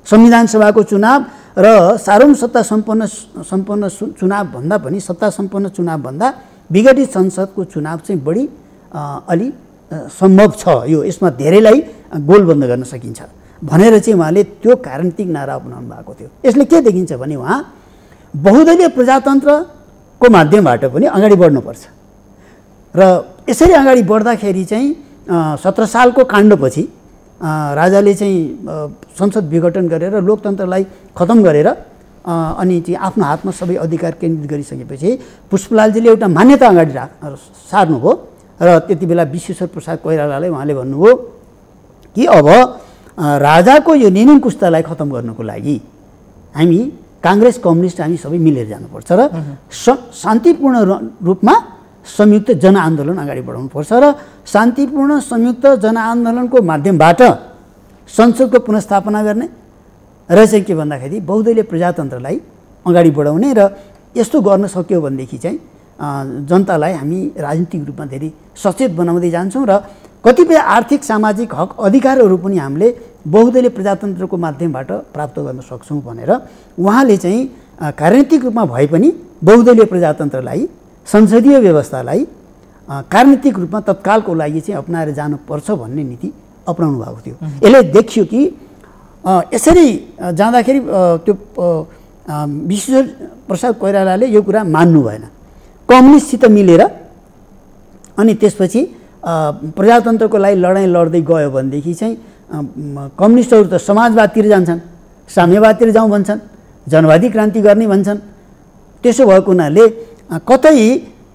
B: संविधान सभाको चुनाव र सार्वभौम सत्ता सम्पन्न चुनाव भन्दा पनि सत्ता सम्पन्न चुनाव भन्दा विघटित संसदको चुनाव चाहिँ बढी अलि सम्भव छ। यसमा धेरैलाई गोलबन्द गर्न सकिन्छ भनेर चाहिँ उहाँले त्यो राजनीतिक नारा अपनाउनु भएको थियो। यसले के देखिन्छ भने उहाँ बहुदलीय प्रजातन्त्रको माध्यमबाट पनि अगाडि बढ्नुपर्छ र यसरी अगाडि बढ्दाखेरि चाहिँ 17 सालको काण्डपछि राजाले चाहिँ संसद विघटन गरेर लोकतन्त्रलाई खतम गरेर अनि चाहिँ आफ्नो हातमा सबै अधिकार केन्द्रित गरिसकेपछि पुष्पलालजीले एउटा मान्यता अगाडि सार्नुभयो र त्यति बेला विश्वेश्वर प्रसाद कोइरालालाई उहाँले भन्नुभयो कि अब राजाको यो निरङ्कुशतालाई खतम गर्नको लागि हामी काङ्ग्रेस कम्युनिस्ट हामी सबै मिलेर जानुपर्छ र शान्तिपूर्ण रूपमा संयुक्त जनआन्दोलन अगाडि बढाउनुपर्छ र शान्तिपूर्ण संयुक्त जनआन्दोलनको माध्यमबाट संसदको पुनस्थापना गर्ने र चाहिँ के भन्दाखेरि बहुदलीय प्रजातन्त्रलाई अगाडि बढाउने र यस्तो गर्न सक्यो भनेदेखि चाहिँ जनतालाई हामी राजनीतिक रूपमा धेरै सचेत बनाउँदै जान्छौँ र कतिपय आर्थिक सामाजिक हक अधिकारहरू पनि हामीले बहुदलीय प्रजातन्त्रको माध्यमबाट प्राप्त गर्न सक्छौँ भनेर उहाँले चाहिँ राजनीतिक रूपमा भए पनि बहुदलीय प्रजातन्त्रलाई, संसदीय व्यवस्थालाई राजनीतिक रूपमा तत्कालको लागि चाहिँ अपनाएर जानुपर्छ भन्ने नीति अपनाउनु भएको थियो। यसले देखियो कि यसरी जाँदाखेरि त्यो विश्वेश्वर प्रसाद कोइरालाले यो कुरा मान्नु भएन। कम्युनिस्टसित मिलेर अनि त्यसपछि प्रजातन्त्रको लागि लडाइँ लड्दै गयो भनेदेखि चाहिँ कम्युनिस्टहरू त समाजवादतिर जान्छन्, साम्यवादतिर जाउँ भन्छन्, जनवादी क्रान्ति गर्ने भन्छन्। त्यसो भएको हुनाले कतै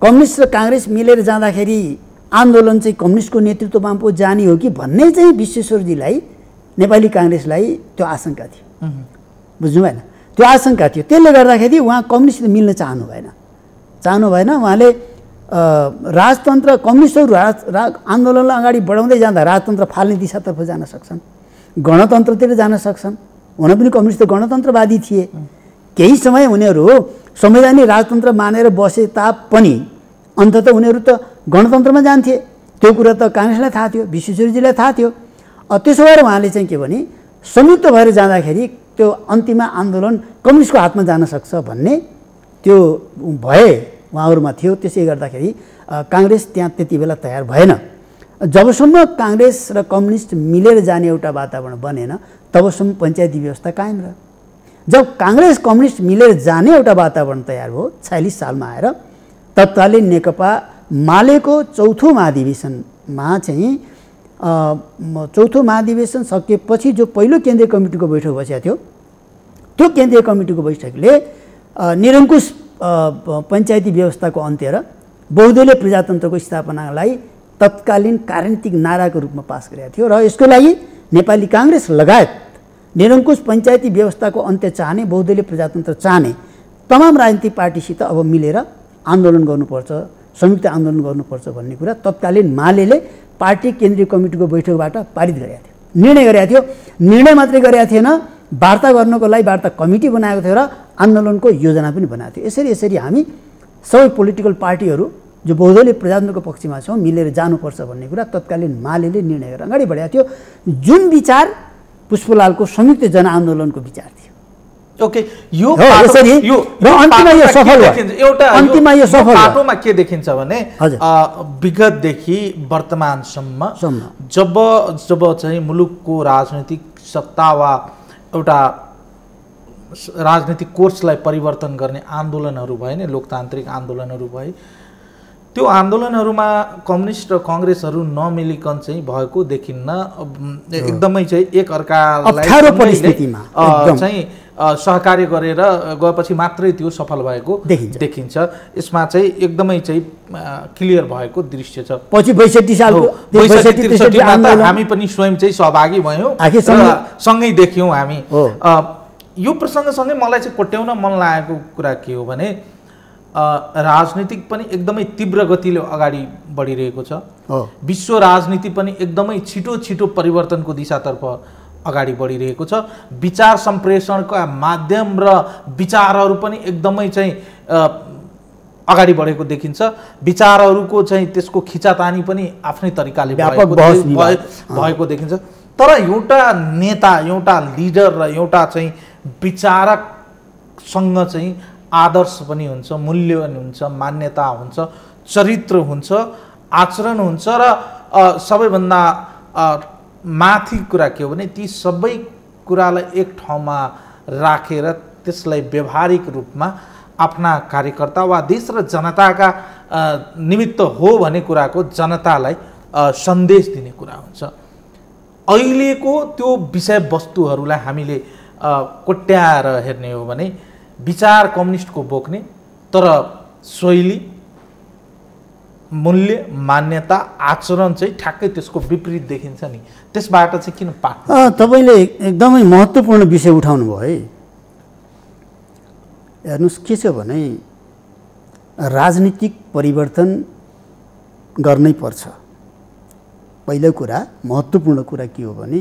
B: कम्युनिस्ट र काङ्ग्रेस मिलेर जाँदाखेरि आन्दोलन चाहिँ कम्युनिस्टको नेतृत्वमा पो जाने हो कि भन्ने चाहिँ विश्वेश्वरजीलाई, नेपाली काङ्ग्रेसलाई त्यो आशंका थियो। बुझ्नु भएन? त्यो आशंका थियो। त्यसले गर्दाखेरि उहाँ कम्युनिस्टले मिल्न चाहनु भएन। उहाँले राजतन्त्र कम्युनिस्टहरू आन्दोलनलाई अगाडि बढाउँदै जाँदा राजतन्त्र फाल्ने दिशातर्फ जान सक्छन्, गणतन्त्रतिर जान सक्छन्। हुन पनि कम्युनिस्ट त गणतन्त्रवादी थिए। केही समय उनीहरू संवैधानिक राजतन्त्र मानेर बसे तापनि अन्तत उनीहरू त गणतन्त्रमा जान्थे। त्यो कुरा त काङ्ग्रेसलाई थाहा थियो, विश्वेश्वरजीलाई थाहा थियो। त्यसो भएर उहाँले चाहिँ के भने संयुक्त भएर जाँदाखेरि त्यो अन्तिममा आन्दोलन कम्युनिस्टको हातमा जान सक्छ भन्ने त्यो भए उहाँहरूमा थियो। त्यसै गर्दाखेरि काङ्ग्रेस त्यहाँ त्यति बेला तयार भएन। जबसम्म काङ्ग्रेस र कम्युनिस्ट मिलेर जाने एउटा वातावरण बनेन तबसम्म पञ्चायती व्यवस्था कायम रह्यो। जब काङ्ग्रेस कम्युनिस्ट मिलेर जाने एउटा वातावरण तयार भयो 46 सालमा आएर तत्कालीन नेकपा मालेको चौथो महाधिवेशनमा चाहिँ चौथो महाधिवेशन सकेपछि जो पहिलो केन्द्रीय कमिटीको बैठक बसेको थियो त्यो केन्द्रीय कमिटीको बैठकले निरङ्कुश पञ्चायती व्यवस्थाको अन्त्य र बहुदलीय प्रजातन्त्रको स्थापनालाई तत्कालीन राजनीतिक नाराको रूपमा पास गरेको थियो। र यसको लागि नेपाली काङ्ग्रेस लगायत निरङ्कुश पञ्चायती व्यवस्थाको अन्त्य चाहने, बहुदलीय प्रजातन्त्र चाहने तमाम राजनीतिक पार्टीसित अब मिलेर आन्दोलन गर्नुपर्छ, संयुक्त आन्दोलन गर्नुपर्छ भन्ने कुरा तत्कालीन मालेले पार्टी केन्द्रीय कमिटीको बैठकबाट पारित गरेको थियो, निर्णय गरेको थियो। निर्णय मात्रै गरेको थिएन, वार्ता गर्नको लागि वार्ता कमिटी बनाएको थियो र आन्दोलनको योजना पनि बनाएको थियो। यसरी हामी सबै पोलिटिकल पार्टीहरू जो बहुदलीय प्रजातन्त्रको पक्षमा छौँ मिलेर जानुपर्छ भन्ने कुरा तत्कालीन मालेले निर्णय गरेर अगाडि बढाएको थियो, जुन विचार पुष्पलालको संयुक्त जनआन्दोलनको विचार थियो।
A: ओके, यो
B: अन्तिममा यो सफल भयो। अन्तिममा यो सफल
A: पाटोमा के देखिन्छ भने विगतदेखि वर्तमानसम्म जब चाहिँ मुलुकको राजनीतिक सत्ता वा एउटा राजनीतिक कोर्सलाई परिवर्तन गर्ने आन्दोलनहरू भए नि, लोकतान्त्रिक आन्दोलनहरू भए, त्यो आन्दोलनहरूमा कम्युनिस्ट र कङ्ग्रेसहरू नमिलिकन चाहिँ भएको देखिन्न। एकदमै चाहिँ एक अर्कालाई चाहिँ सहकार्य गरेर गएपछि मात्रै त्यो सफल भएको देखिन्छ। यसमा चाहिँ एकदमै चाहिँ क्लियर भएको दृश्य छ।
B: पछि 62 सालको
A: हामी पनि स्वयं चाहिँ सहभागी भयौँ, सँगै देख्यौँ हामी। यो प्रसङ्गसँगै मलाई चाहिँ कोट्याउन मन लागेको कुरा के हो भने राजनीतिक पनि एकदमै तीव्र गतिले अगाडि बढिरहेको छ। विश्व राजनीति पनि एकदमै छिटो छिटो परिवर्तनको दिशातर्फ अगाडि बढिरहेको छ। विचार सम्प्रेषणका माध्यम र विचारहरू पनि एकदमै चाहिँ अगाडि बढेको देखिन्छ। विचारहरूको चाहिँ त्यसको खिचातानी पनि आफ्नै तरिकाले भएको देखिन्छ। तर एउटा नेता, एउटा लिडर र एउटा चाहिँ विचारकसँग चाहिँ आदर्श पनि हुन्छ, मूल्य पनि हुन्छ, मान्यता हुन्छ, चरित्र हुन्छ, आचरण हुन्छ र सबैभन्दा माथि कुरा के हो भने ती सबै कुरालाई एक ठाउँमा राखेर त्यसलाई व्यावहारिक रूपमा आफ्ना कार्यकर्ता वा देश र जनताका निमित्त हो भन्ने कुराको जनतालाई सन्देश दिने कुरा हुन्छ। अहिलेको त्यो विषयवस्तुहरूलाई हामीले कोट्याएर हेर्ने हो भने विचार कम्युनिस्टको बोक्ने, तर शैली, मूल्य, मान्यता, आचरण चाहिँ ठ्याक्कै त्यसको विपरीत देखिन्छ नि। त्यसबाट चाहिँ किन
B: तपाईँले एकदमै महत्त्वपूर्ण विषय उठाउनु भयो है। हेर्नुहोस् के छ भने राजनीतिक परिवर्तन गर्नै पर्छ। पहिलो कुरा, महत्त्वपूर्ण कुरा के हो भने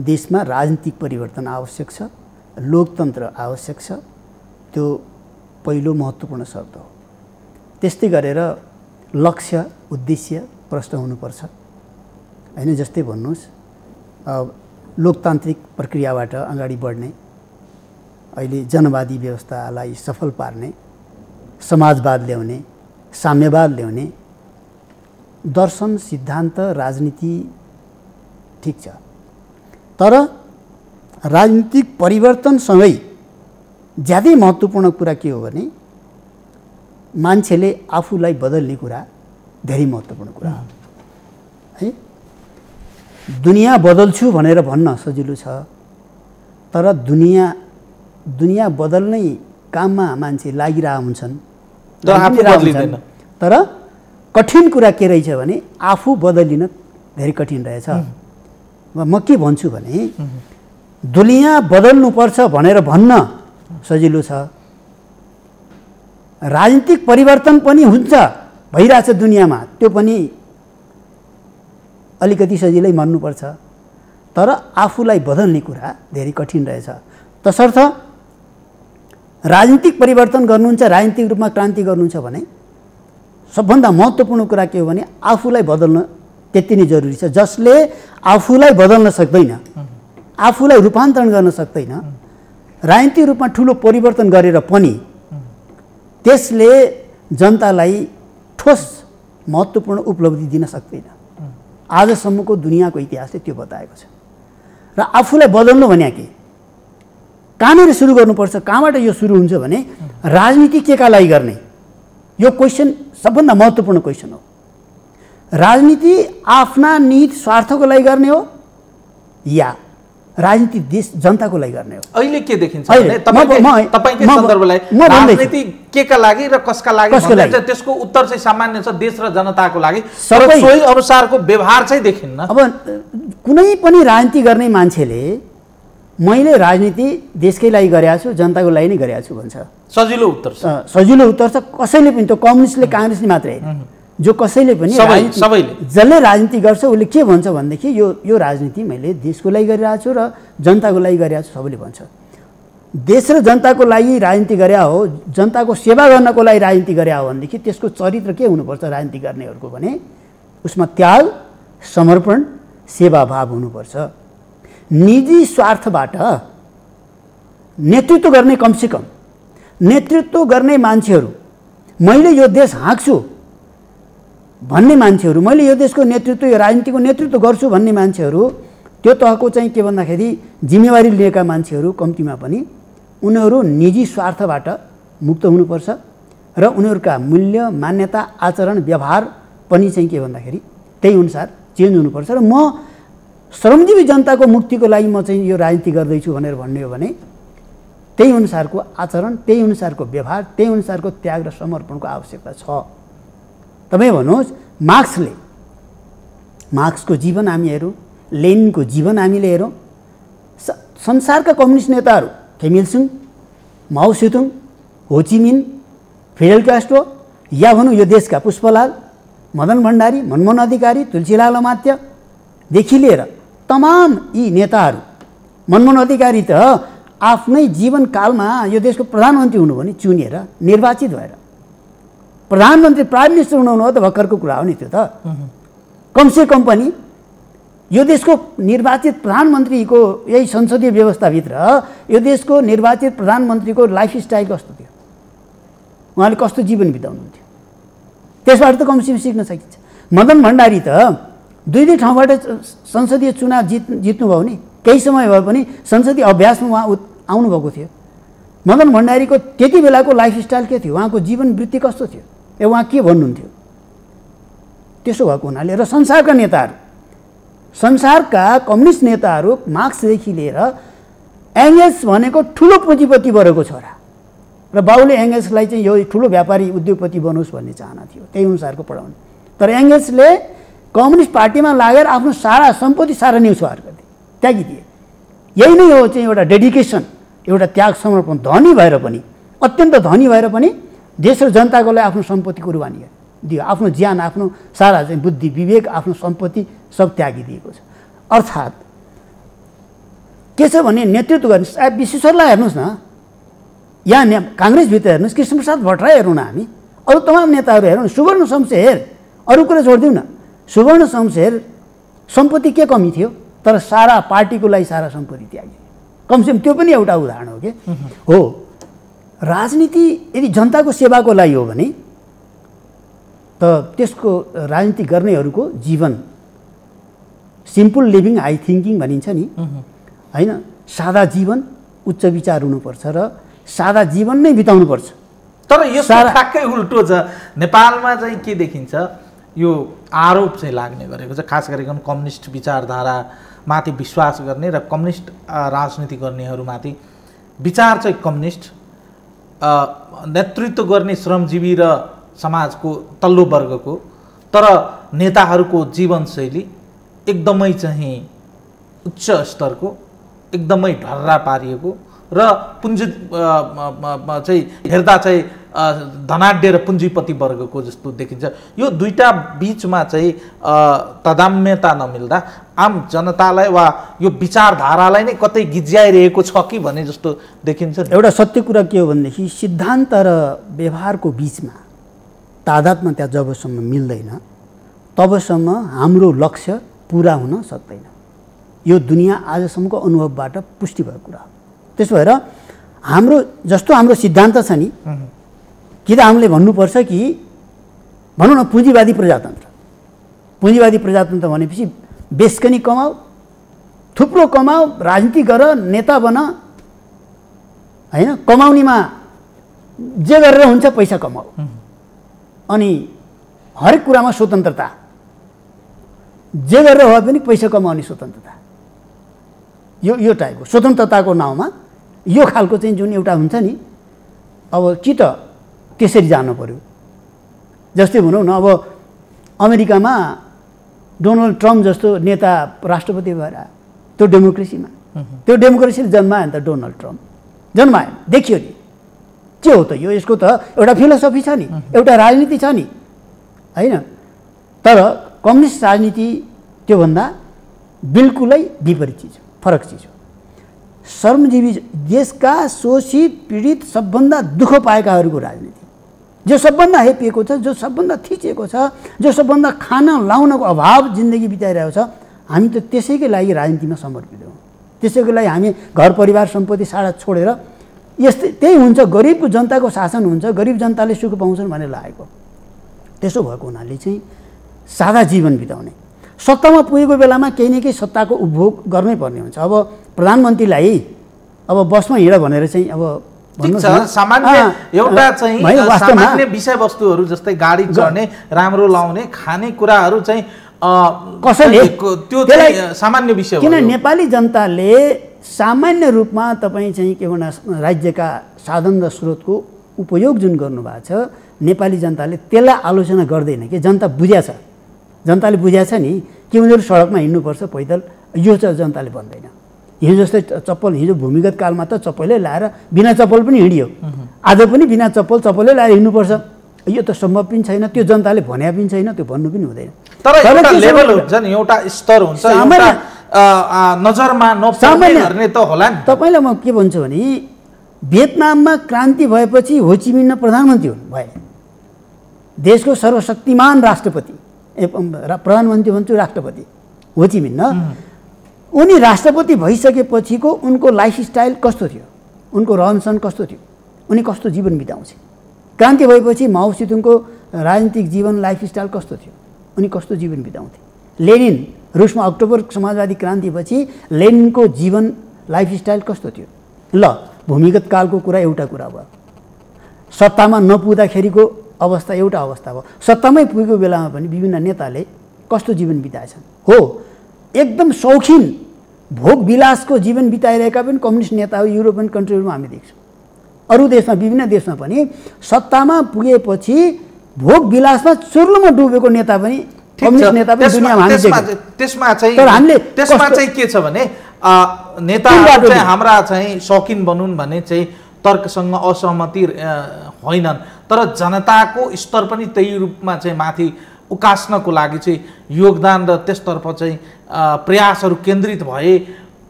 B: देशमा राजनीतिक परिवर्तन आवश्यक छ, लोकतन्त्र आवश्यक छ। त्यो पहिलो महत्त्वपूर्ण शब्द हो। त्यस्तै गरेर लक्ष्य, उद्देश्य प्रष्ट हुनुपर्छ हैन। जस्तै भन्नुहोस् लोकतान्त्रिक प्रक्रियाबाट अगाडि बढ्ने, अहिले जनवादी व्यवस्थालाई सफल पार्ने, समाजवाद ल्याउने, साम्यवाद ल्याउने दर्शन, सिद्धान्त, राजनीति ठिक छ। तर राजनीतिक परिवर्तनसँगै ज्यादै महत्त्वपूर्ण कुरा के हो भने मान्छेले आफूलाई बदल्ने कुरा धेरै महत्त्वपूर्ण कुरा हो है। दुनियाँ बदल्छु भनेर भन्न सजिलो छ, तर दुनियाँ बदल्नै काममा मान्छे लागिरहेका हुन्छन्, तर कठिन कुरा के रहेछ भने आफू बदलिन धेरै कठिन रहेछ। म के भन्छु भने दुनियाँ बदल्नुपर्छ भनेर भन्न सजिलो छ, राजनीतिक परिवर्तन पनि हुन्छ, भइरहेछ दुनियाँमा, त्यो पनि अलिकति सजिलै मान्नुपर्छ। तर आफूलाई बदल्ने कुरा धेरै कठिन रहेछ। तसर्थ राजनीतिक परिवर्तन गर्नुहुन्छ, राजनीतिक रूपमा क्रान्ति गर्नुहुन्छ भने सबभन्दा महत्त्वपूर्ण कुरा के हो भने आफूलाई बदल्न त्यति नै जरुरी छ। जसले आफूलाई बदल्न सक्दैन, आफूलाई रूपान्तरण गर्न सक्दैन, राजनीतिक रूपमा ठुलो परिवर्तन गरेर पनि त्यसले जनतालाई ठोस महत्त्वपूर्ण उपलब्धि दिन सक्दैन। आजसम्मको दुनियाँको इतिहासले त्यो बताएको छ। र आफूलाई बदल्नु भने के, कहाँनिर सुरु गर्नुपर्छ, कहाँबाट यो सुरु हुन्छ भने राजनीति के का लागि गर्ने, यो क्वेसन सबभन्दा महत्त्वपूर्ण क्वेसन हो। राजनीति आफ्ना निहित स्वार्थको लागि गर्ने हो या राजनीति देश जनताको लागि गर्ने हो?
A: अहिले के देखिन्छ भने तपाईकै सन्दर्भलाई राजनीति के का लागि र कसका लागि भन्छ, त्यसको उत्तर चाहिँ सामान्य छ, देश र जनताको लागि। सोही अनुसारको व्यवहार चाहिँ देखिन्न।
B: अब कुनै पनि राजनीति गर्ने मान्छेले मैले राजनीति देशकै लागि गरेको छु, जनताको लागि नै गरेको छु भन्छ।
A: सजिलो उत्तर छ,
B: सजिलो उत्तर छ। कसैले पनि, त्यो कम्युनिस्टले काङ्ग्रेसले मात्रै होइन, जो कसैले पनि
A: सबैले
B: जसले राजनीति गर्छ उसले के भन्छ भनेदेखि यो राजनीति मैले देशको लागि गरिरहेको छु र जनताको लागि गरिरहेको छु सबैले भन्छ। देश र जनताको लागि राजनीति गरे हो, जनताको सेवा गर्नको लागि राजनीति गरे हो भनेदेखि त्यसको चरित्र के हुनुपर्छ राजनीति गर्नेहरूको भने उसमा त्याग, समर्पण, सेवाभाव हुनुपर्छ। निजी स्वार्थबाट नेतृत्व गर्ने, कमसेकम नेतृत्व गर्ने मान्छेहरू, मैले यो देश हाँक्छु भन्ने मान्छेहरू, मैले यो देशको नेतृत्व, यो राजनीतिको नेतृत्व गर्छु भन्ने मान्छेहरू, त्यो तहको चाहिँ के भन्दाखेरि जिम्मेवारी लिएका मान्छेहरू कम्तीमा पनि उनीहरू निजी स्वार्थबाट मुक्त हुनुपर्छ र उनीहरूका मूल्य, मान्यता, आचरण, व्यवहार पनि चाहिँ के भन्दाखेरि त्यही अनुसार चेन्ज हुनुपर्छ। र म श्रमजीवी जनताको मुक्तिको लागि म चाहिँ यो राजनीति गर्दैछु भनेर भन्ने हो भने त्यही अनुसारको आचरण, त्यही अनुसारको व्यवहार, त्यही अनुसारको त्याग र समर्पणको आवश्यकता छ। तपाईँ भन्नुहोस्, मार्क्सको जीवन हामी हेरौँ, लेनिनको जीवन हामीले हेरौँ, संसारका कम्युनिस्ट नेताहरू किम इल सुङ, माओ सेतुङ, हो ची मिन, फिडेल कास्ट्रो, या भनौँ यो देशका पुष्पलाल, मदन भण्डारी, मनमोहन अधिकारी, तुलसीलाल अमात्यदेखि लिएर तमाम यी नेताहरू, मनमोहन अधिकारी त आफ्नै जीवनकालमा यो देशको प्रधानमन्त्री हुनु भने चुनिएर निर्वाचित भएर प्रधानमन्त्री, प्राइम मिनिस्टर हुनु हो त भर्खरको कुरा हो नि त्यो त। कमसेकम पनि यो देशको निर्वाचित प्रधानमन्त्रीको यही संसदीय व्यवस्थाभित्र यो देशको निर्वाचित प्रधानमन्त्रीको लाइफस्टाइल कस्तो थियो, उहाँले कस्तो जीवन बिताउनुहुन्थ्यो, त्यसबाट त कमसेकम सिक्न सकिन्छ। मदन भण्डारी त दुई ठाउँबाट संसदीय चुनाव जित्नुभयो नि, केही समय भए पनि संसदीय अभ्यासमा उहाँ आउनुभएको थियो। मदन भण्डारीको त्यति बेलाको लाइफस्टाइल के थियो, उहाँको जीवन वृत्ति कस्तो थियो, उहाँ के भन्नुहुन्थ्यो, त्यसो भएको हुनाले र संसारका नेताहरू, संसारका कम्युनिस्ट नेताहरू, मार्क्सदेखि लिएर एङ्गेल्स भनेको ठुलो पुँजीपति वर्गको छोरा र बाउले एङ्गेल्सलाई चाहिँ यो ठुलो व्यापारी उद्योगपति बनोस् भन्ने चाहना थियो, त्यही अनुसारको पढाउने। तर एङ्गेल्सले कम्युनिस्ट पार्टीमा लागेर आफ्नो सारा सम्पत्ति, सारा न्युसवार गरिदिए, त्यागिदिए। यही नै हो चाहिँ एउटा डेडिकेसन, एउटा त्याग, समर्पण। धनी भएर पनि, अत्यन्त धनी भएर पनि देश र जनताको लागि आफ्नो सम्पत्ति कुर्बानी दियो, आफ्नो ज्यान, आफ्नो सारा चाहिँ बुद्धि, विवेक, आफ्नो सम्पत्ति सब त्यागिदिएको छ। अर्थात् के छ भने नेतृत्व गर्ने, विश्वेश्वरलाई हेर्नुहोस् न, यहाँ काङ्ग्रेसभित्र हेर्नुहोस्, कृष्णप्रसाद भट्टराई हेरौँ न, हामी अरू तमाम नेताहरू हेरौँ न, सुवर्ण शमशेर, अरू कुरा छोडिदिउँ न, सुवर्ण शमशेर सम्पत्ति के कमी थियो, तर सारा पार्टीको लागि सारा सम्पत्ति त्यागे। कमसेकम त्यो पनि एउटा उदाहरण हो कि हो। राजनीति यदि जनताको सेवाको लागि हो भने त त्यसको राजनीति गर्नेहरूको जीवन सिम्पल लिभिङ, हाई थिङ्किङ भनिन्छ नि, होइन, सादा जीवन, उच्च विचार हुनुपर्छ र सादा जीवन नै बिताउनुपर्छ।
A: तर यो ठ्याक्कै उल्टो छ। नेपालमा चाहिँ के देखिन्छ, यो आरोप चाहिँ लाग्ने गरेको छ, खास गरिकन कम्युनिस्ट विचारधारामाथि विश्वास गर्ने र कम्युनिस्ट राजनीति गर्नेहरूमाथि। विचार चाहिँ कम्युनिस्ट, नेतृत्व गर्ने श्रमजीवी र समाजको तल्लो वर्गको, तर नेताहरूको जीवनशैली एकदमै चाहिँ उच्च स्तरको, एकदमै ढर्रा पारिएको र पुँजी चाहिँ हेर्दा चाहिँ धनाढ्य र पुँजीपति वर्गको जस्तो देखिन्छ। यो दुईटा बीचमा चाहिँ तदाम्यता नमिल्दा आम जनतालाई वा यो विचारधारालाई नै कतै गिज्याइरहेको छ कि भन्ने जस्तो देखिन्छ।
B: एउटा सत्य कुरा के हो भनेदेखि सिद्धान्त र व्यवहारको बीचमा तादादमा त्यहाँ जबसम्म मिल्दैन तबसम्म हाम्रो लक्ष्य पुरा हुन सक्दैन। यो दुनियाँ आजसम्मको अनुभवबाट पुष्टि भएको कुरा हो। त्यसो भएर हाम्रो सिद्धान्त छ नि, कि त हामीले भन्नुपर्छ कि भनौँ न पुँजीवादी प्रजातन्त्र। पुँजीवादी प्रजातन्त्र भनेपछि बेसकनी कमाऊ, थुप्रो कमाऊ, राजनीति गर, नेता बन, होइन, कमाउनेमा जे गरेर हुन्छ पैसा कमाऊ, अनि हरेक कुरामा स्वतन्त्रता, जे गरेर भए पनि पैसा कमाउने स्वतन्त्रता, यो टाइपको स्वतन्त्रताको नाउँमा यो खालको चाहिँ जुन एउटा हुन्छ नि, अब कि त त्यसरी जानु पर्यो। जस्तै भनौँ न, अब अमेरिकामा डोनाल्ड ट्रम्प जस्तो नेता राष्ट्रपति भएर आयो, त्यो डेमोक्रेसीमा, त्यो डेमोक्रेसीले जन्मायो नि त डोनाल्ड ट्रम्प, जन्मायो, देखियो नि के हो त यो, यसको त एउटा फिलोसफी छ नि, एउटा राजनीति छ नि, होइन। तर कम्युनिस्ट राजनीति त्योभन्दा बिल्कुलै विपरीत चिज हो, फरक चिज हो। श्रमजीवी देशका शोषित पीडित सबभन्दा दुःख पाएकाहरूको राजनीति, जो सबभन्दा हेपिएको छ, जो सबभन्दा थिचेको छ, जो सबभन्दा खाना लाउनको अभाव जिन्दगी बिताइरहेको छ, हामी त त्यसैकै लागि राजनीतिमा समर्पित हौँ। त्यसैको लागि हामी घर परिवार सम्पत्ति सारा छोडेर यस्तै त्यही हुन्छ, गरिबको जनताको शासन हुन्छ, गरिब जनताले सुख पाउँछन् भनेर लागेको। त्यसो भएको हुनाले चाहिँ सादा जीवन बिताउने, सत्तामा पुगेको बेलामा केही न केही सत्ताको उपभोग गर्नै पर्ने हुन्छ। अब प्रधानमन्त्रीलाई अब बसमा हिँड भनेर चाहिँ अब
A: सामान्य एउटा चाहिँ सामान्य विषयवस्तुहरू जस्तै गाडी चढ्ने, राम्रो लाउने, खाने कुराहरू चाहिँ
B: कसैले
A: त्यो चाहिँ सामान्य विषय हो।
B: किन नेपाली जनताले सामान्य रूपमा तपाईँ चाहिँ के भन्नु, राज्यका साधन र स्रोतको उपयोग जुन गर्नुभएको छ, नेपाली जनताले त्यसलाई आलोचना गर्दैन कि जनता बुझ्या छ, जनताले बुझ्या छ नि कि उनीहरू सडकमा हिँड्नुपर्छ पैदल, यो चाहिँ जनताले भन्दैन। हिजो जस्तै चप्पल, हिजो भूमिगत कालमा त चप्पलै लाएर बिना चप्पल पनि हिँडियो, आज पनि बिना चप्पलै लाएर हिँड्नुपर्छ, यो त सम्भव पनि छैन, त्यो जनताले भने पनि छैन, त्यो भन्नु पनि हुँदैन।
A: तर एउटा लेभल हुन्छ नि, एउटा स्तर हुन्छ, एउटा नजरमा नपर्ने त होला नि।
B: तपाईँलाई म के भन्छु भने भियतनाममा क्रान्ति भएपछि होचिमिन प्रधानमन्त्री भए, देशको सर्वशक्तिमान राष्ट्रपति, प्रधानमन्त्री भन्छु राष्ट्रपति होचिमिन, उनी राष्ट्रपति भइसकेपछिको उनको लाइफस्टाइल कस्तो थियो, उनको रहनसहन कस्तो थियो, उनी कस्तो जीवन बिताउँछे, क्रान्ति भएपछि माओ सेतुङको राजनीतिक जीवन लाइफस्टाइल कस्तो थियो, उनी कस्तो जीवन बिताउँथे, लेनिन रुसमा अक्टोबर समाजवादी क्रान्तिपछि लेनिनको जीवन लाइफस्टाइल कस्तो थियो। ल भूमिगत कालको कुरा एउटा कुरा भयो, सत्तामा नपुग्दाखेरिको अवस्था एउटा अवस्था भयो, सत्तामै पुगेको बेलामा पनि विभिन्न नेताले कस्तो जीवन बिताएछन्। हो, एकदम शौखिन भोग विलासको जीवन बिताइरहेका पनि कम्युनिस्ट नेताहरू युरोपियन कन्ट्रीहरूमा हामी देख्छौँ। अरू देशमा, विभिन्न देशमा पनि सत्तामा पुगेपछि भोग विलासमा चुर्लुमा डुबेको नेता पनि, कम्युनिस्ट नेता पनि दुनियाँमा हामी देख्छौँ।
A: त्यसमा चाहिँ के छ भने नेताहरू चाहिँ हाम्रा चाहिँ शौकिन बनुन् भन्ने चाहिँ तर्कसँग असहमति होइनन्, तर जनताको स्तर पनि त्यही रूपमा चाहिँ माथि उकास्नको लागि चाहिँ योगदान र त्यसतर्फ चाहिँ प्रयासहरू केन्द्रित भए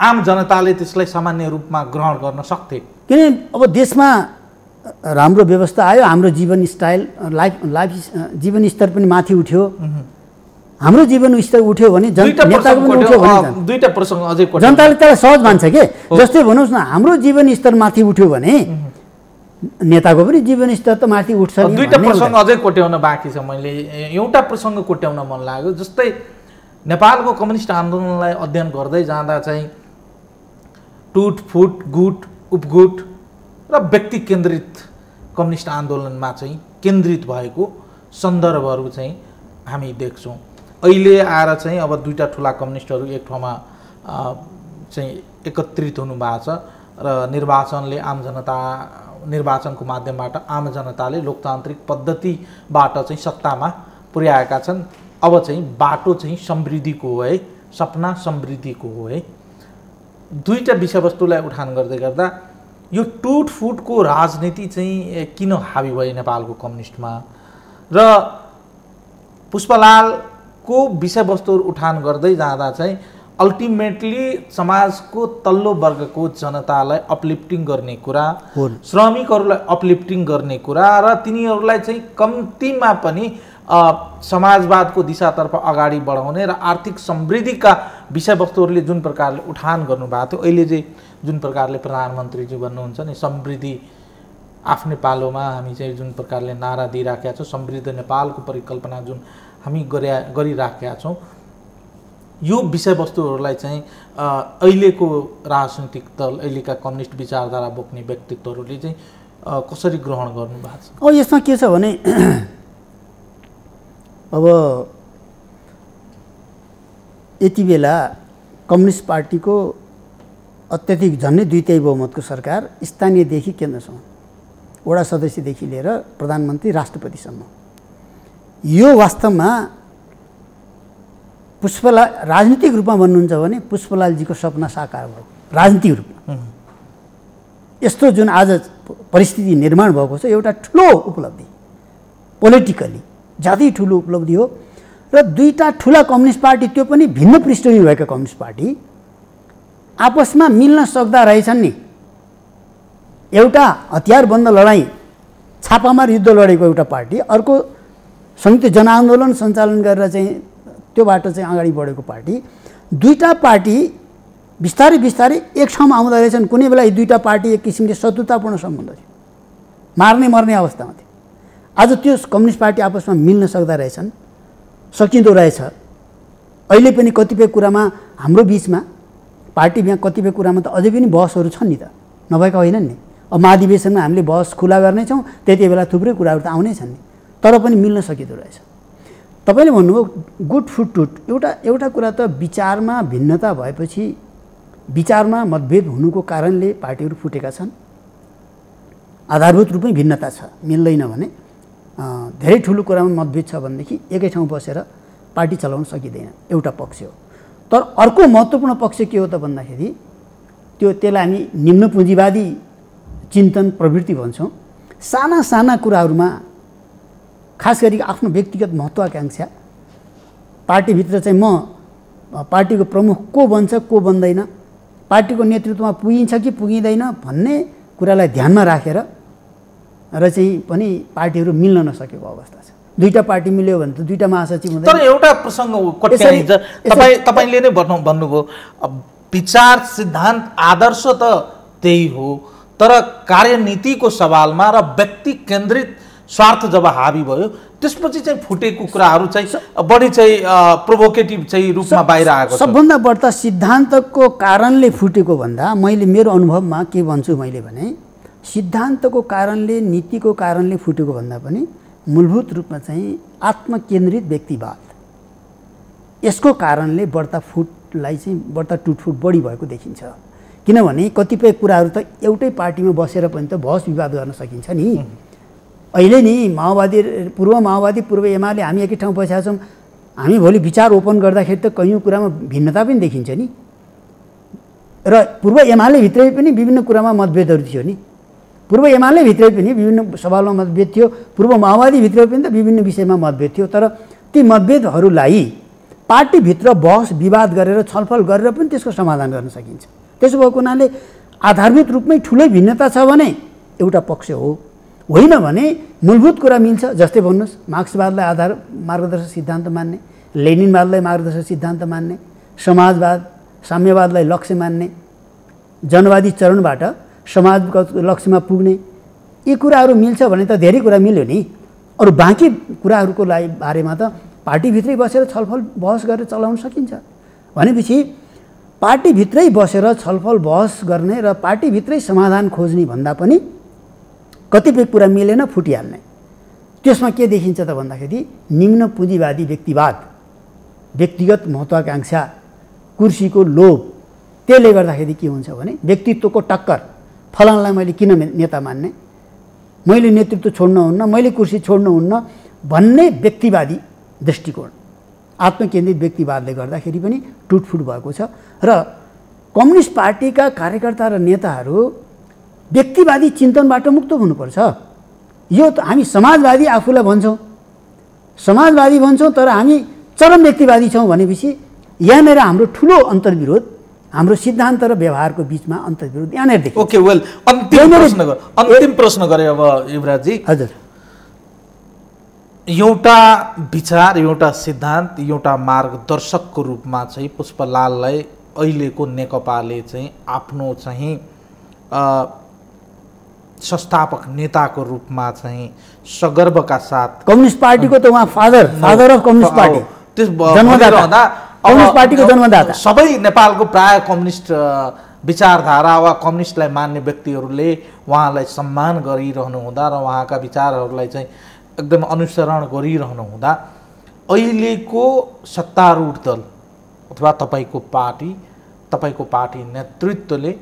A: आम जनताले त्यसलाई सामान्य रूपमा ग्रहण गर्न सक्थे।
B: किन अब देशमा राम्रो व्यवस्था आयो, हाम्रो जीवन स्टाइल जीवन स्तर पनि माथि उठ्यो, हाम्रो जीवन स्तर उठ्यो भने नेताको पनि उठ्यो भने
A: दुईटा प्रसङ्ग अझै
B: जनताले त्यसलाई सहज मान्छ के। जस्तै भन्नुहोस् न, हाम्रो जीवन स्तर माथि उठ्यो भने नेताको पनि जीवन स्तर त माथि उठ्छ नि।
A: दुईटा प्रसङ्ग अझै कोट्याउन बाँकी छ, मैले एउटा प्रसङ्ग कोट्याउन मन लाग्यो। जस्तै नेपालको कम्युनिस्ट आन्दोलनलाई अध्ययन गर्दै जाँदा चाहिँ टुट फुट गुट उपगुट र व्यक्ति केन्द्रित कम्युनिस्ट आन्दोलनमा चाहिँ केन्द्रित भएको सन्दर्भहरू चाहिँ हामी देख्छौँ। अहिले आएर चाहिँ अब दुईटा ठुला कम्युनिस्टहरू एक ठाउँमा चाहिँ एकत्रित हुनुभएको छ र निर्वाचनको माध्यमबाट आम जनताले लोकतान्त्रिक पद्धतिबाट चाहिँ सत्तामा पुर्याएका छन्। अब चाहिँ बाटो चाहिँ समृद्धिको हो है, सपना समृद्धिको हो है। दुईटा विषयवस्तुलाई उठान गर्दै गर्दा यो टुटफुटको राजनीति चाहिँ किन हावी भयो नेपालको कम्युनिस्टमा र पुष्पलालको विषयवस्तुहरू उठान गर्दै जाँदा चाहिँ अल्टिमेटली समाजको तल्लो वर्गको जनतालाई अपलिफ्टिङ गर्ने कुरा, श्रमिकहरूलाई अपलिफ्टिङ गर्ने कुरा र तिनीहरूलाई चाहिँ कम्तीमा पनि समाजवादको दिशातर्फ अगाडि बढाउने र आर्थिक समृद्धिका विषयवस्तुहरूले जुन प्रकारले उठान गर्नुभएको थियो, अहिले चाहिँ जुन प्रकारले प्रधानमन्त्रीजी भन्नुहुन्छ नि समृद्धि आफ्नै पालोमा हामी चाहिँ जुन प्रकारले नारा दिइराखेका छौँ, समृद्ध नेपालको परिकल्पना जुन हामी गरिराखेका छौँ, यो विषयवस्तुहरूलाई चाहिँ अहिलेको राजनीतिक दल, अहिलेका कम्युनिस्ट विचारधारा बोक्ने व्यक्तित्वहरूले चाहिँ कसरी ग्रहण गर्नुभएको छ?
B: अब यसमा के छ भने अब यति बेला कम्युनिस्ट पार्टीको अत्यधिक झन्डै 2/3 बहुमतको सरकार स्थानीयदेखि केन्द्रसम्म, वडा सदस्यदेखि लिएर प्रधानमन्त्री राष्ट्रपतिसम्म, यो वास्तवमा पुष्पलाल राजनीतिक रूपमा भन्नुहुन्छ भने पुष्पलालजीको सपना साकार भयो। राजनीतिक रूपमा यस्तो जुन आज परिस्थिति निर्माण भएको छ एउटा ठुलो उपलब्धि, पोलिटिकली ज्यादै ठुलो उपलब्धि हो। र दुईटा ठुला कम्युनिस्ट पार्टी, त्यो पनि भिन्न पृष्ठभूमि भएका कम्युनिस्ट पार्टी आपसमा मिल्न सक्दा रहेछन् नि। एउटा हतियारबन्द लडाईँ छापामार युद्ध लडेको एउटा पार्टी, अर्को संयुक्त जनआन्दोलन सञ्चालन गरेर चाहिँ त्यो बाटो चाहिँ अगाडि बढेको पार्टी, दुईटा पार्टी बिस्तारै बिस्तारै एक ठाउँमा आउँदा रहेछन्। कुनै बेला यी दुईटा पार्टी एक किसिमले शत्रुतापूर्ण सम्बन्ध थियो, मार्ने मर्ने अवस्थामा थियो। आज त्यो कम्युनिस्ट पार्टी आपसमा मिल्न सक्दा रहेछन्, सकिँदो रहेछ। अहिले पनि कतिपय कुरामा हाम्रो बिचमा पार्टीमा कतिपय कुरामा त अझै पनि बहसहरू छन् नि त, नभएका होइनन् नि। अब महाधिवेशनमा हामीले बहस खुला गर्नेछौँ, त्यति बेला थुप्रै कुराहरू त आउनै छन् नि, तर पनि मिल्न सकिँदो रहेछ। तपाईँले भन्नुभयो गुट फुटुट, एउटा कुरा त विचारमा भिन्नता भएपछि, विचारमा मतभेद हुनुको कारणले पार्टीहरू फुटेका छन्। आधारभूत रूपमै भिन्नता छ, मिल्दैन भने धेरै ठुलो कुरामा मतभेद छ भनेदेखि एकै ठाउँ बसेर पार्टी चलाउन सकिँदैन, एउटा पक्ष हो। तर अर्को महत्त्वपूर्ण पक्ष के हो त भन्दाखेरि त्यसलाई हामी निम्न पुँजीवादी चिन्तन प्रवृत्ति भन्छौँ। साना साना कुराहरूमा खास गरी आफ्नो व्यक्तिगत महत्त्वाकांक्षा, पार्टीभित्र चाहिँ म पार्टीको प्रमुख को बन्छ को बन्दैन, पार्टीको नेतृत्वमा पुगिन्छ कि पुगिँदैन भन्ने कुरालाई ध्यानमा राखेर र चाहिँ पनि पार्टीहरू मिल्न नसकेको अवस्था छ। दुईटा पार्टी मिल्यो भने त दुईटा महासचिव हुँदैन।
A: तर एउटा प्रसङ्ग कट्याइन्छ, तपाईँले नै भन्नुभयो विचार सिद्धान्त आदर्श त त्यही हो, तर कार्यनीतिको सवालमा र व्यक्ति केन्द्रित स्वार्थ जब हावी भयो त्यसपछि चाहिँ फुटेको कुराहरू चाहिँ बढी चाहिँ प्रोभोकेटिभ चाहिँ रूपमा बाहिर आएको छ।
B: सबभन्दा बढ्ता सिद्धान्तको कारणले फुटेको भन्दा मैले मेरो अनुभवमा के भन्छु मैले भने सिद्धान्तको कारणले, नीतिको कारणले फुटेको भन्दा पनि मूलभूत रूपमा चाहिँ आत्मकेन्द्रित व्यक्तिवाद, यसको कारणले बढ्ता फुटलाई चाहिँ बढ्ता टुटफुट बढी भएको देखिन्छ। किनभने कतिपय कुराहरू त एउटै पार्टीमा बसेर पनि त बहस विवाद गर्न सकिन्छ नि। अहिले नि माओवादी, पूर्व एमाले हामी एकै ठाउँ बसेका छौँ, हामी भोलि विचार ओपन गर्दाखेरि त कयौँ कुरामा भिन्नता पनि देखिन्छ नि। र पूर्व एमाले भित्रै पनि विभिन्न कुरामा मतभेदहरू थियो नि। पूर्व एमाले भित्रै पनि विभिन्न सवालमा मतभेद थियो, पूर्व माओवादी भित्र पनि त विभिन्न विषयमा मतभेद थियो। तर ती मतभेदहरूलाई पार्टीभित्र बहस विवाद गरेर छलफल गरेर पनि त्यसको समाधान गर्न सकिन्छ। त्यसो भएको हुनाले आधारभूत रूपमै ठुलै भिन्नता छ भने एउटा पक्ष हो, होइन भने मूलभूत कुरा मिल्छ। जस्तै भन्नुहोस् मार्क्सवादलाई आधार मार्गदर्शक सिद्धान्त मान्ने, लेनिनवादलाई मार्गदर्शक सिद्धान्त मान्ने, समाजवाद साम्यवादलाई लक्ष्य मान्ने, जनवादी चरणबाट समाजको लक्ष्यमा पुग्ने, यी कुराहरू मिल्छ भने त धेरै कुरा मिल्यो नि। अरू बाँकी कुराहरूको बारेमा त पार्टीभित्रै बसेर छलफल बहस गरेर चलाउन सकिन्छ। भनेपछि पार्टीभित्रै बसेर छलफल बहस गर्ने र पार्टीभित्रै समाधान खोज्ने भन्दा पनि कतिपय कुरा मिलेन फुटिहाल्ने। त्यसमा के देखिन्छ त भन्दाखेरि निम्न पुँजीवादी व्यक्तिवाद, व्यक्तिगत महत्त्वाकांक्षा, कुर्सीको लोभ, त्यसले गर्दाखेरि के हुन्छ भने व्यक्तित्वको टक्कर, फलानलाई मैले किन नेता मान्ने, मैले नेतृत्व छोड्नुहुन्न, मैले कुर्सी छोड्नुहुन्न भन्ने व्यक्तिवादी दृष्टिकोण, आत्मकेन्द्रित व्यक्तिवादले गर्दाखेरि पनि टुटफुट भएको छ। र कम्युनिस्ट पार्टीका कार्यकर्ता र नेताहरू व्यक्तिवादी चिन्तनबाट मुक्त हुनुपर्छ। यो त हामी समाजवादी आफूलाई भन्छौँ, समाजवादी भन्छौँ, तर हामी चरम व्यक्तिवादी छौँ भनेपछि यहाँनिर हाम्रो ठुलो अन्तर्विरोध, हाम्रो सिद्धान्त र व्यवहारको बिचमा अन्तर्विरोध यहाँनिर देखिन्छ।
A: ओके, वेल, अन्तिम प्रश्न गरे अब युवराजजी।
B: हजुर,
A: एउटा विचार, एउटा सिद्धान्त, एउटा मार्गदर्शकको रूपमा चाहिँ पुष्पलाललाई अहिलेको नेकपाले चाहिँ आफ्नो चाहिँ संस्थापक नेताको रूपमा चाहिँ सगर्वका साथ
B: कम्युनिस्ट पार्टीको त उहाँ फादर अफ कम्युनिस्ट पार्टी, जन्मदाता, कम्युनिस्ट पार्टीको जन्मदाता।
A: सबै नेपालको प्राय कम्युनिस्ट विचारधारा वा कम्युनिस्टलाई मान्ने व्यक्तिहरूले उहाँलाई सम्मान गरिरहनु हुँदा र उहाँका विचारहरूलाई चाहिँ एकदम अनुसरण गरिरहनु हुँदा अहिलेको सत्तारूढ दल अथवा तपाईँको पार्टी नेतृत्वले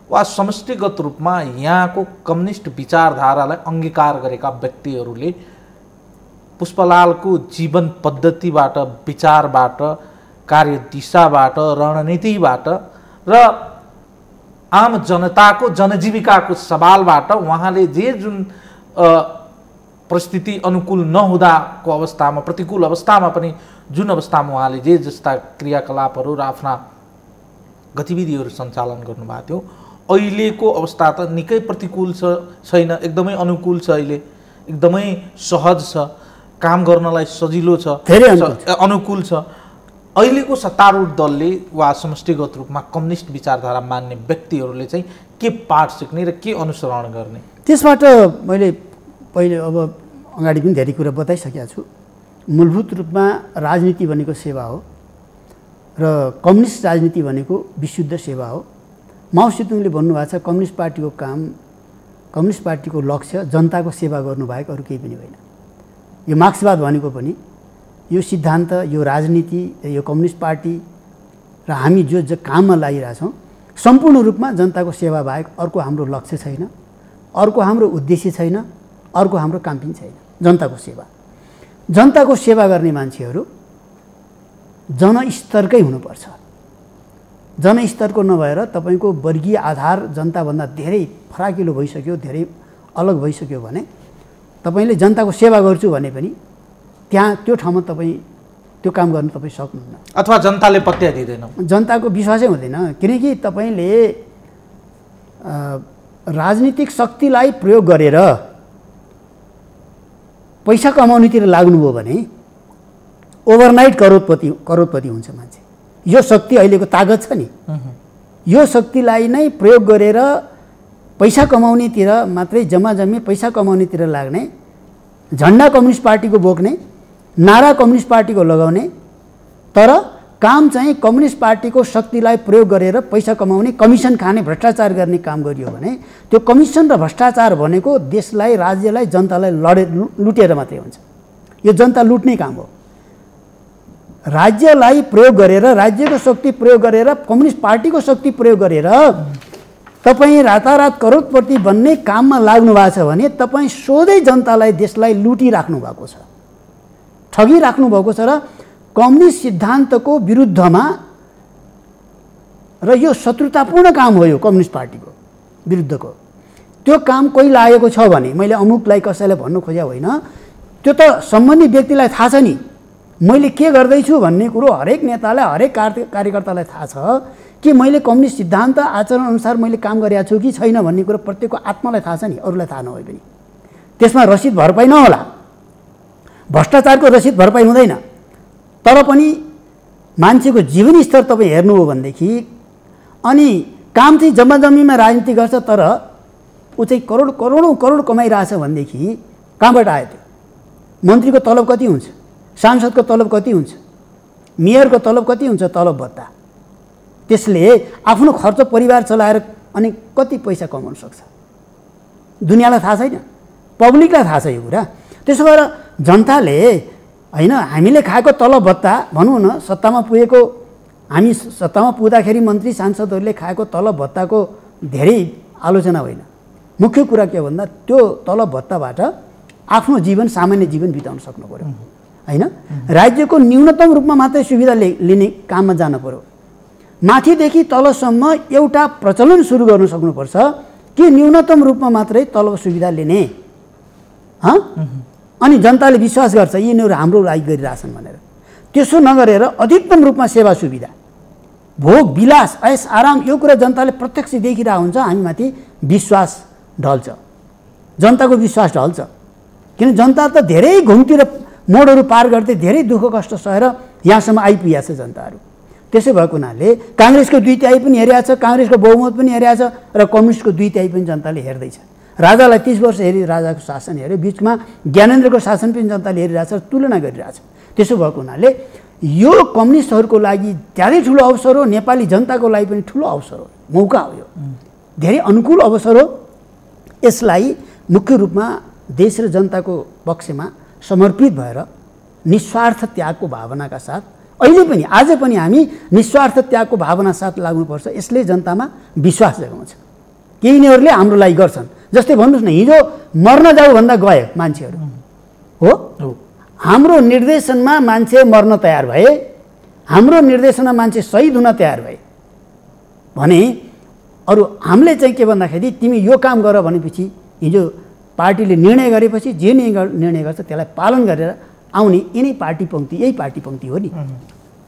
A: वा समष्टिगत रूपमा यहाँको कम्युनिस्ट विचारधारालाई अङ्गीकार गरेका व्यक्तिहरूले पुष्पलालको जीवन पद्धतिबाट, विचारबाट, कार्यदिशाबाट, रणनीतिबाट र आम जनताको जनजीविकाको सवालबाट उहाँले जे जुन परिस्थिति अनुकूल नहुँदाको अवस्थामा, प्रतिकूल अवस्थामा पनि जुन अवस्थामा उहाँले जे जस्ता क्रियाकलापहरू र आफ्ना गतिविधिहरू सञ्चालन गर्नुभएको थियो, अहिलेको अवस्था त निकै प्रतिकूल छैन, एकदमै अनुकूल छ। अहिले एकदमै सहज छ, काम गर्नलाई सजिलो छ, अनुकूल छ। अहिलेको सत्तारूढ दलले वा समष्टिगत रूपमा कम्युनिस्ट विचारधारा मान्ने व्यक्तिहरूले चाहिँ के पाठ सिक्ने र के अनुसरण गर्ने?
B: त्यसबाट मैले पहिले अब अगाडि पनि धेरै कुरा बताइसकेको छु। मूलभूत रूपमा राजनीति भनेको सेवा हो र कम्युनिस्ट राजनीति भनेको विशुद्ध सेवा हो। माओ सेतुङले भन्नुभएको छ कम्युनिस्ट पार्टीको काम, कम्युनिस्ट पार्टीको लक्ष्य जनताको सेवा गर्नुबाहेक अरू केही पनि होइन। यो मार्क्सवाद भनेको पनि यो सिद्धान्त, यो राजनीति, यो कम्युनिस्ट पार्टी र हामी जो काममा लागिरहेछौँ सम्पूर्ण रूपमा जनताको सेवा बाहेक अर्को हाम्रो लक्ष्य छैन, अर्को हाम्रो उद्देश्य छैन, अर्को हाम्रो काम पनि छैन। जनताको सेवा गर्ने मान्छेहरू जनस्तरकै हुनुपर्छ। जनस्तरको नभएर तपाईँको वर्गीय आधार जनताभन्दा धेरै फराकिलो भइसक्यो, धेरै अलग भइसक्यो भने तपाईँले जनताको सेवा गर्छु भने पनि त्यहाँ त्यो ठाउँमा तपाईँ त्यो काम गर्न तपाईँ सक्नुहुन्न,
A: अथवा जनताले पत्या दिँदैन,
B: जनताको विश्वासै हुँदैन। किनकि तपाईँले राजनीतिक शक्तिलाई प्रयोग गरेर पैसा कमाउनेतिर लाग्नुभयो भने ओभरनाइट करोडपति हुन्छ मान्छे। यो शक्ति अहिलेको तागत छ नि, यो शक्तिलाई नै प्रयोग गरेर पैसा कमाउनेतिर मात्रै जम्मी पैसा कमाउनेतिर लाग्ने, झन्डा कम्युनिस्ट पार्टीको बोक्ने, नारा कम्युनिस्ट पार्टीको लगाउने, तर काम चाहिँ कम्युनिस्ट पार्टीको शक्तिलाई प्रयोग गरेर पैसा कमाउने, कमिसन खाने, भ्रष्टाचार गर्ने काम गरियो भने त्यो कमिसन र भ्रष्टाचार भनेको देशलाई, राज्यलाई, जनतालाई लुटेर मात्रै हुन्छ। यो जनता लुट्ने काम हो। राज्यलाई प्रयोग गरेर, राज्यको शक्ति प्रयोग गरेर, कम्युनिस्ट पार्टीको शक्ति प्रयोग गरेर तपाईँ रातारात करोडपति बन्ने काममा लाग्नु भएको छ भने तपाईँ सोझै जनतालाई, देशलाई लुटिराख्नु भएको छ, ठगिराख्नु भएको छ। र कम्युनिस्ट सिद्धान्तको विरुद्धमा र यो शत्रुतापूर्ण काम हो, यो कम्युनिस्ट पार्टीको विरुद्धको त्यो काम कोही लागेको छ भने, मैले अमुकलाई कसैलाई भन्नु खोजेको होइन, त्यो त सम्बन्धित व्यक्तिलाई थाहा छ नि मैले के गर्दैछु भन्ने कुरो। हरेक नेतालाई, हरेक कार्यकर्तालाई थाहा छ कि मैले कम्युनिस्ट सिद्धान्त आचरण अनुसार मैले काम गरेको छु कि छैन भन्ने कुरो प्रत्येकको आत्मालाई थाहा छ नि, अरूलाई थाहा नभए पनि। त्यसमा रसिद भरपाई नहोला, भ्रष्टाचारको रसिद भरपाई हुँदैन, तर पनि मान्छेको जीवन स्तर तपाईँ हेर्नुभयो भनेदेखि अनि काम चाहिँ जम्मीमा राजनीति गर्छ तर ऊ चाहिँ करोडौँ कमाइरहेछ भनेदेखि कहाँबाट आयो? त्यो मन्त्रीको तलब कति हुन्छ, सांसदको तलब कति हुन्छ, मेयरको तलब कति हुन्छ, तलब भत्ता। त्यसले आफ्नो खर्च परिवार चलाएर अनि कति पैसा कमाउन सक्छ? दुनियाँलाई थाहा छैन, पब्लिकलाई थाहा छ यो कुरा। त्यसो भएर जनताले होइन, हामीले खाएको तलब भत्ता भनौँ न, हामी सत्तामा पुग्दाखेरि मन्त्री सांसदहरूले खाएको तलब भत्ताको धेरै आलोचना होइन। मुख्य कुरा के हो भन्दा त्यो तलब भत्ताबाट आफ्नो जीवन, सामान्य जीवन बिताउन सक्नु पर्यो होइन। राज्यको न्यूनतम रूपमा मात्रै सुविधा लिने काममा जानु पर्यो। माथिदेखि तलसम्म एउटा प्रचलन सुरु गर्न सक्नुपर्छ कि न्यूनतम रूपमा मात्रै तलब सुविधा लिने। अनि जनताले विश्वास गर्छ यिनीहरू हाम्रो लागि गरिरहेछन् भनेर। त्यसो नगरेर अधिकतम रूपमा सेवा सुविधा, भोग विलास, ऐस आराम, यो कुरा जनताले प्रत्यक्ष देखिरहेको हुन्छ। हामीमाथि विश्वास ढल्छ, जनताको विश्वास ढल्छ। किन जनता त धेरै घुमतिर मोडहरू पार गर्दै धेरै दुःख कष्ट सहेर यहाँसम्म आइपुगेको छ जनताहरू। त्यसो भएको हुनाले काङ्ग्रेसको 2/3 पनि हेरिरहेको छ, काङ्ग्रेसको बहुमत पनि हेरिरहेको छ र कम्युनिस्टको 2/3 पनि जनताले हेर्दैछ। राजालाई 30 वर्ष हेरी राजाको शासन हेऱ्यो, बिचमा ज्ञानेन्द्रको शासन पनि जनताले हेरिरहेछ, तुलना गरिरहेछ। त्यसो भएको हुनाले यो कम्युनिस्टहरूको लागि धेरै ठुलो अवसर हो, नेपाली जनताको लागि पनि ठुलो अवसर हो, मौका हो, यो धेरै अनुकूल अवसर हो। यसलाई मुख्य रूपमा देश र जनताको पक्षमा समर्पित भएर निस्वार्थ त्यागको भावनाका साथ अहिले पनि आज पनि हामी निस्वार्थ त्यागको भावना साथ लाग्नुपर्छ। यसले जनतामा विश्वास जगाउँछ। केही यिनीहरूले हाम्रो लागि गर्छन्, जस्तै भन्नुहोस् न, हिजो मर्न जाऊ भन्दा गए मान्छेहरू हो, हाम्रो निर्देशनमा मान्छे मर्न तयार भए, हाम्रो निर्देशनमा मान्छे शहीद हुन तयार भए भने अरू हामीले चाहिँ के भन्दाखेरि तिमी यो काम गर भनेपछि हिजो पार्टीले निर्णय गरेपछि जे निर्णय गर्छ त्यसलाई पालन गरेर आउने यिनै पार्टी पङ्क्ति, यही पार्टी पङ्क्ति हो नि,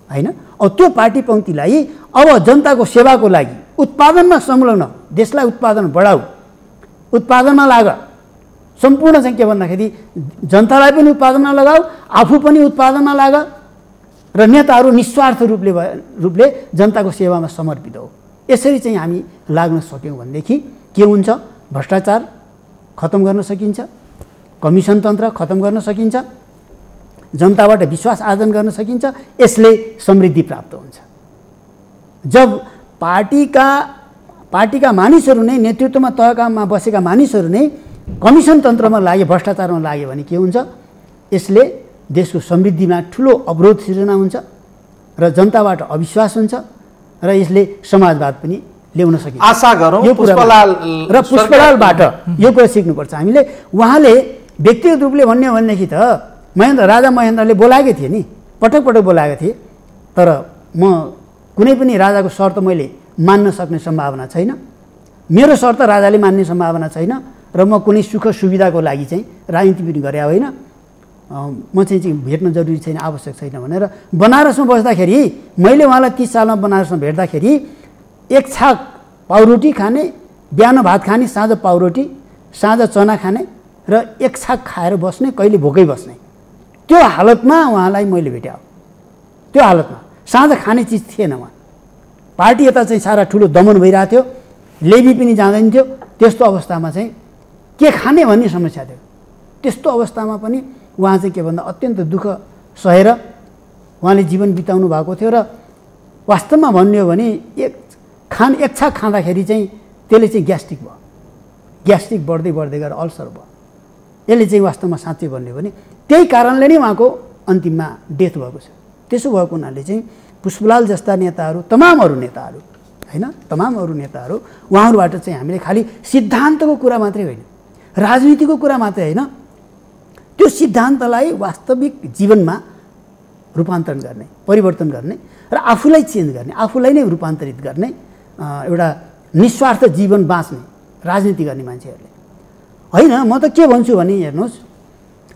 B: होइन? अब त्यो पार्टी पङ्क्तिलाई अब जनताको सेवाको लागि उत्पादनमा संलग्न, देशलाई उत्पादन बढाऊ, उत्पादनमा लाग, सम्पूर्ण चाहिँ के भन्दाखेरि जनतालाई पनि उत्पादनमा लगाऊ, आफू पनि उत्पादनमा लाग र नेताहरू निस्वार्थ रूपले जनताको सेवामा समर्पित हो। यसरी चाहिँ हामी लाग्न सक्यौँ भनेदेखि के हुन्छ? भ्रष्टाचार खत्तम गर्न सकिन्छ, कमिसन तन्त्र खत्तम गर्न सकिन्छ, जनताबाट विश्वास आर्जन गर्न सकिन्छ। यसले समृद्धि प्राप्त हुन्छ। जब पार्टीका मानिसहरू नै, नेतृत्वमा तहकामा बसेका मानिसहरू नै कमिसन तन्त्रमा लागे, भ्रष्टाचारमा लागे भने के हुन्छ? यसले देशको समृद्धिमा ठुलो अवरोध सिर्जना हुन्छ र जनताबाट अविश्वास हुन्छ र यसले समाजवाद पनि ल्याउन सकिन्छ।
A: आशा गरौँ
B: पुष्पलालबाट यो कुरा सिक्नुपर्छ हामीले। उहाँले व्यक्तिगत रूपले भन्ने हो भनेदेखि त राजा महेन्द्रले बोलाएकै थिए नि, पटक पटक बोलाएका थिए, तर म कुनै पनि राजाको शर्त मैले मान्न सक्ने सम्भावना छैन, मेरो शर्त राजाले मान्ने सम्भावना छैन र म कुनै सुख सुविधाको लागि चाहिँ राजनीति पनि गरे होइन, म चाहिँ भेट्न जरुरी छैन, आवश्यक छैन भनेर बनारसमा बस्दाखेरि मैले उहाँलाई 30 सालमा बनारसमा भेट्दाखेरि एक छाक पाउरोटी खाने, बिहान भात खाने, साँझ पाउरोटी, साँझ चना खाने र एक छाक खाएर बस्ने, कहिले भोकै बस्ने, त्यो हालतमा उहाँलाई मैले भेटेँ। त्यो हालतमा साँझ खाने चिज थिएन उहाँ। पार्टी यता चाहिँ सारा ठुलो दमन भइरहेको थियो, लेबी पनि जाँदैन थियो। त्यस्तो अवस्थामा चाहिँ के खाने भन्ने समस्या थियो। त्यस्तो अवस्थामा पनि उहाँ चाहिँ के भन्दा अत्यन्त दुःख सहेर उहाँले जीवन बिताउनु भएको थियो र वास्तवमा भन्ने हो भने एक छाक खाँदाखेरि चाहिँ त्यसले चाहिँ ग्यास्ट्रिक भयो, ग्यास्ट्रिक बढ्दै बढ्दै गएर अल्सर भयो। यसले चाहिँ वास्तवमा साँच्चै भन्ने हो भने त्यही कारणले नै उहाँको अन्तिममा डेथ भएको छ। त्यसो भएको हुनाले चाहिँ पुष्पलाल जस्ता नेताहरू, तमाम अरू नेताहरू होइन, तमाम अरू नेताहरू उहाँहरूबाट चाहिँ हामीले खालि सिद्धान्तको कुरा मात्रै होइन, राजनीतिको कुरा मात्रै होइन, त्यो सिद्धान्तलाई वास्तविक जीवनमा रूपान्तरण गर्ने, परिवर्तन गर्ने र आफूलाई चेन्ज गर्ने, आफूलाई नै रूपान्तरित गर्ने एउटा निस्वार्थ जीवन बाँच्ने राजनीति गर्ने मान्छेहरूले होइन। म त के भन्छु भने हेर्नुहोस्,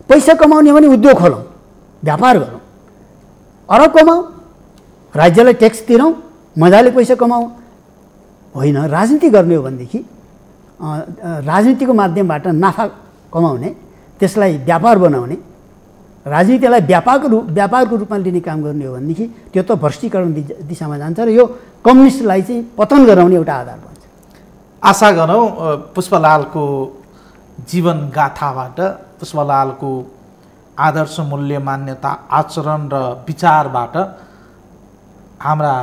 B: पैसा कमाउने भने उद्योग खोलौँ, व्यापार गरौँ, अरब कमाऊ, राज्यलाई ट्याक्स तिरौँ, मजाले पैसा कमाऊ। होइन, राजनीति गर्ने हो भनेदेखि राजनीतिको माध्यमबाट नाफा कमाउने, त्यसलाई व्यापार बनाउने, राजनीतिलाई व्यापारको रूपमा लिने काम गर्ने हो भनेदेखि त्यो त भ्रष्टीकरण दिशामा जान्छ र यो कम्युनिस्टलाई चाहिँ पतन गराउने एउटा आधार बन्छ।
A: आशा गरौँ पुष्पलालको जीवन गाथाबाट, पुष्पलालको आदर्श मूल्य, मान्यता, आचरण र विचारबाट हाम्रा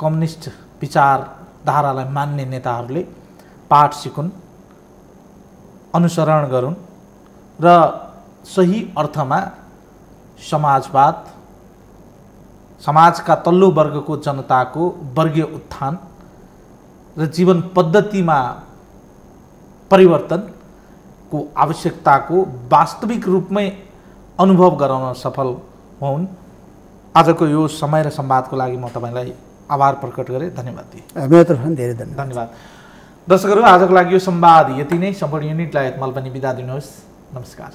A: कम्युनिस्ट विचारधारालाई मान्ने नेताहरूले पाठ सिकुन्, अनुसरण गरून् र सही अर्थमा समाजवाद, समाजका तल्लो वर्गको जनताको वर्गीय उत्थान र जीवन पद्धतिमा परिवर्तनको आवश्यकताको वास्तविक रूपमै अनुभव गराउन सफल हुन्। आजको यो समय र संवादको लागि म तपाईलाई आभार प्रकट गरेँ, धन्यवाद दिएँ।
B: मेरो तर्फबाट धेरै
A: धन्यवाद। दर्शकहरू, आजको लागि यो संवाद यति नै। सम्पूर्ण युनिटलाई यतिमाल पनि बिदा दिनुहोस्। नमस्कार।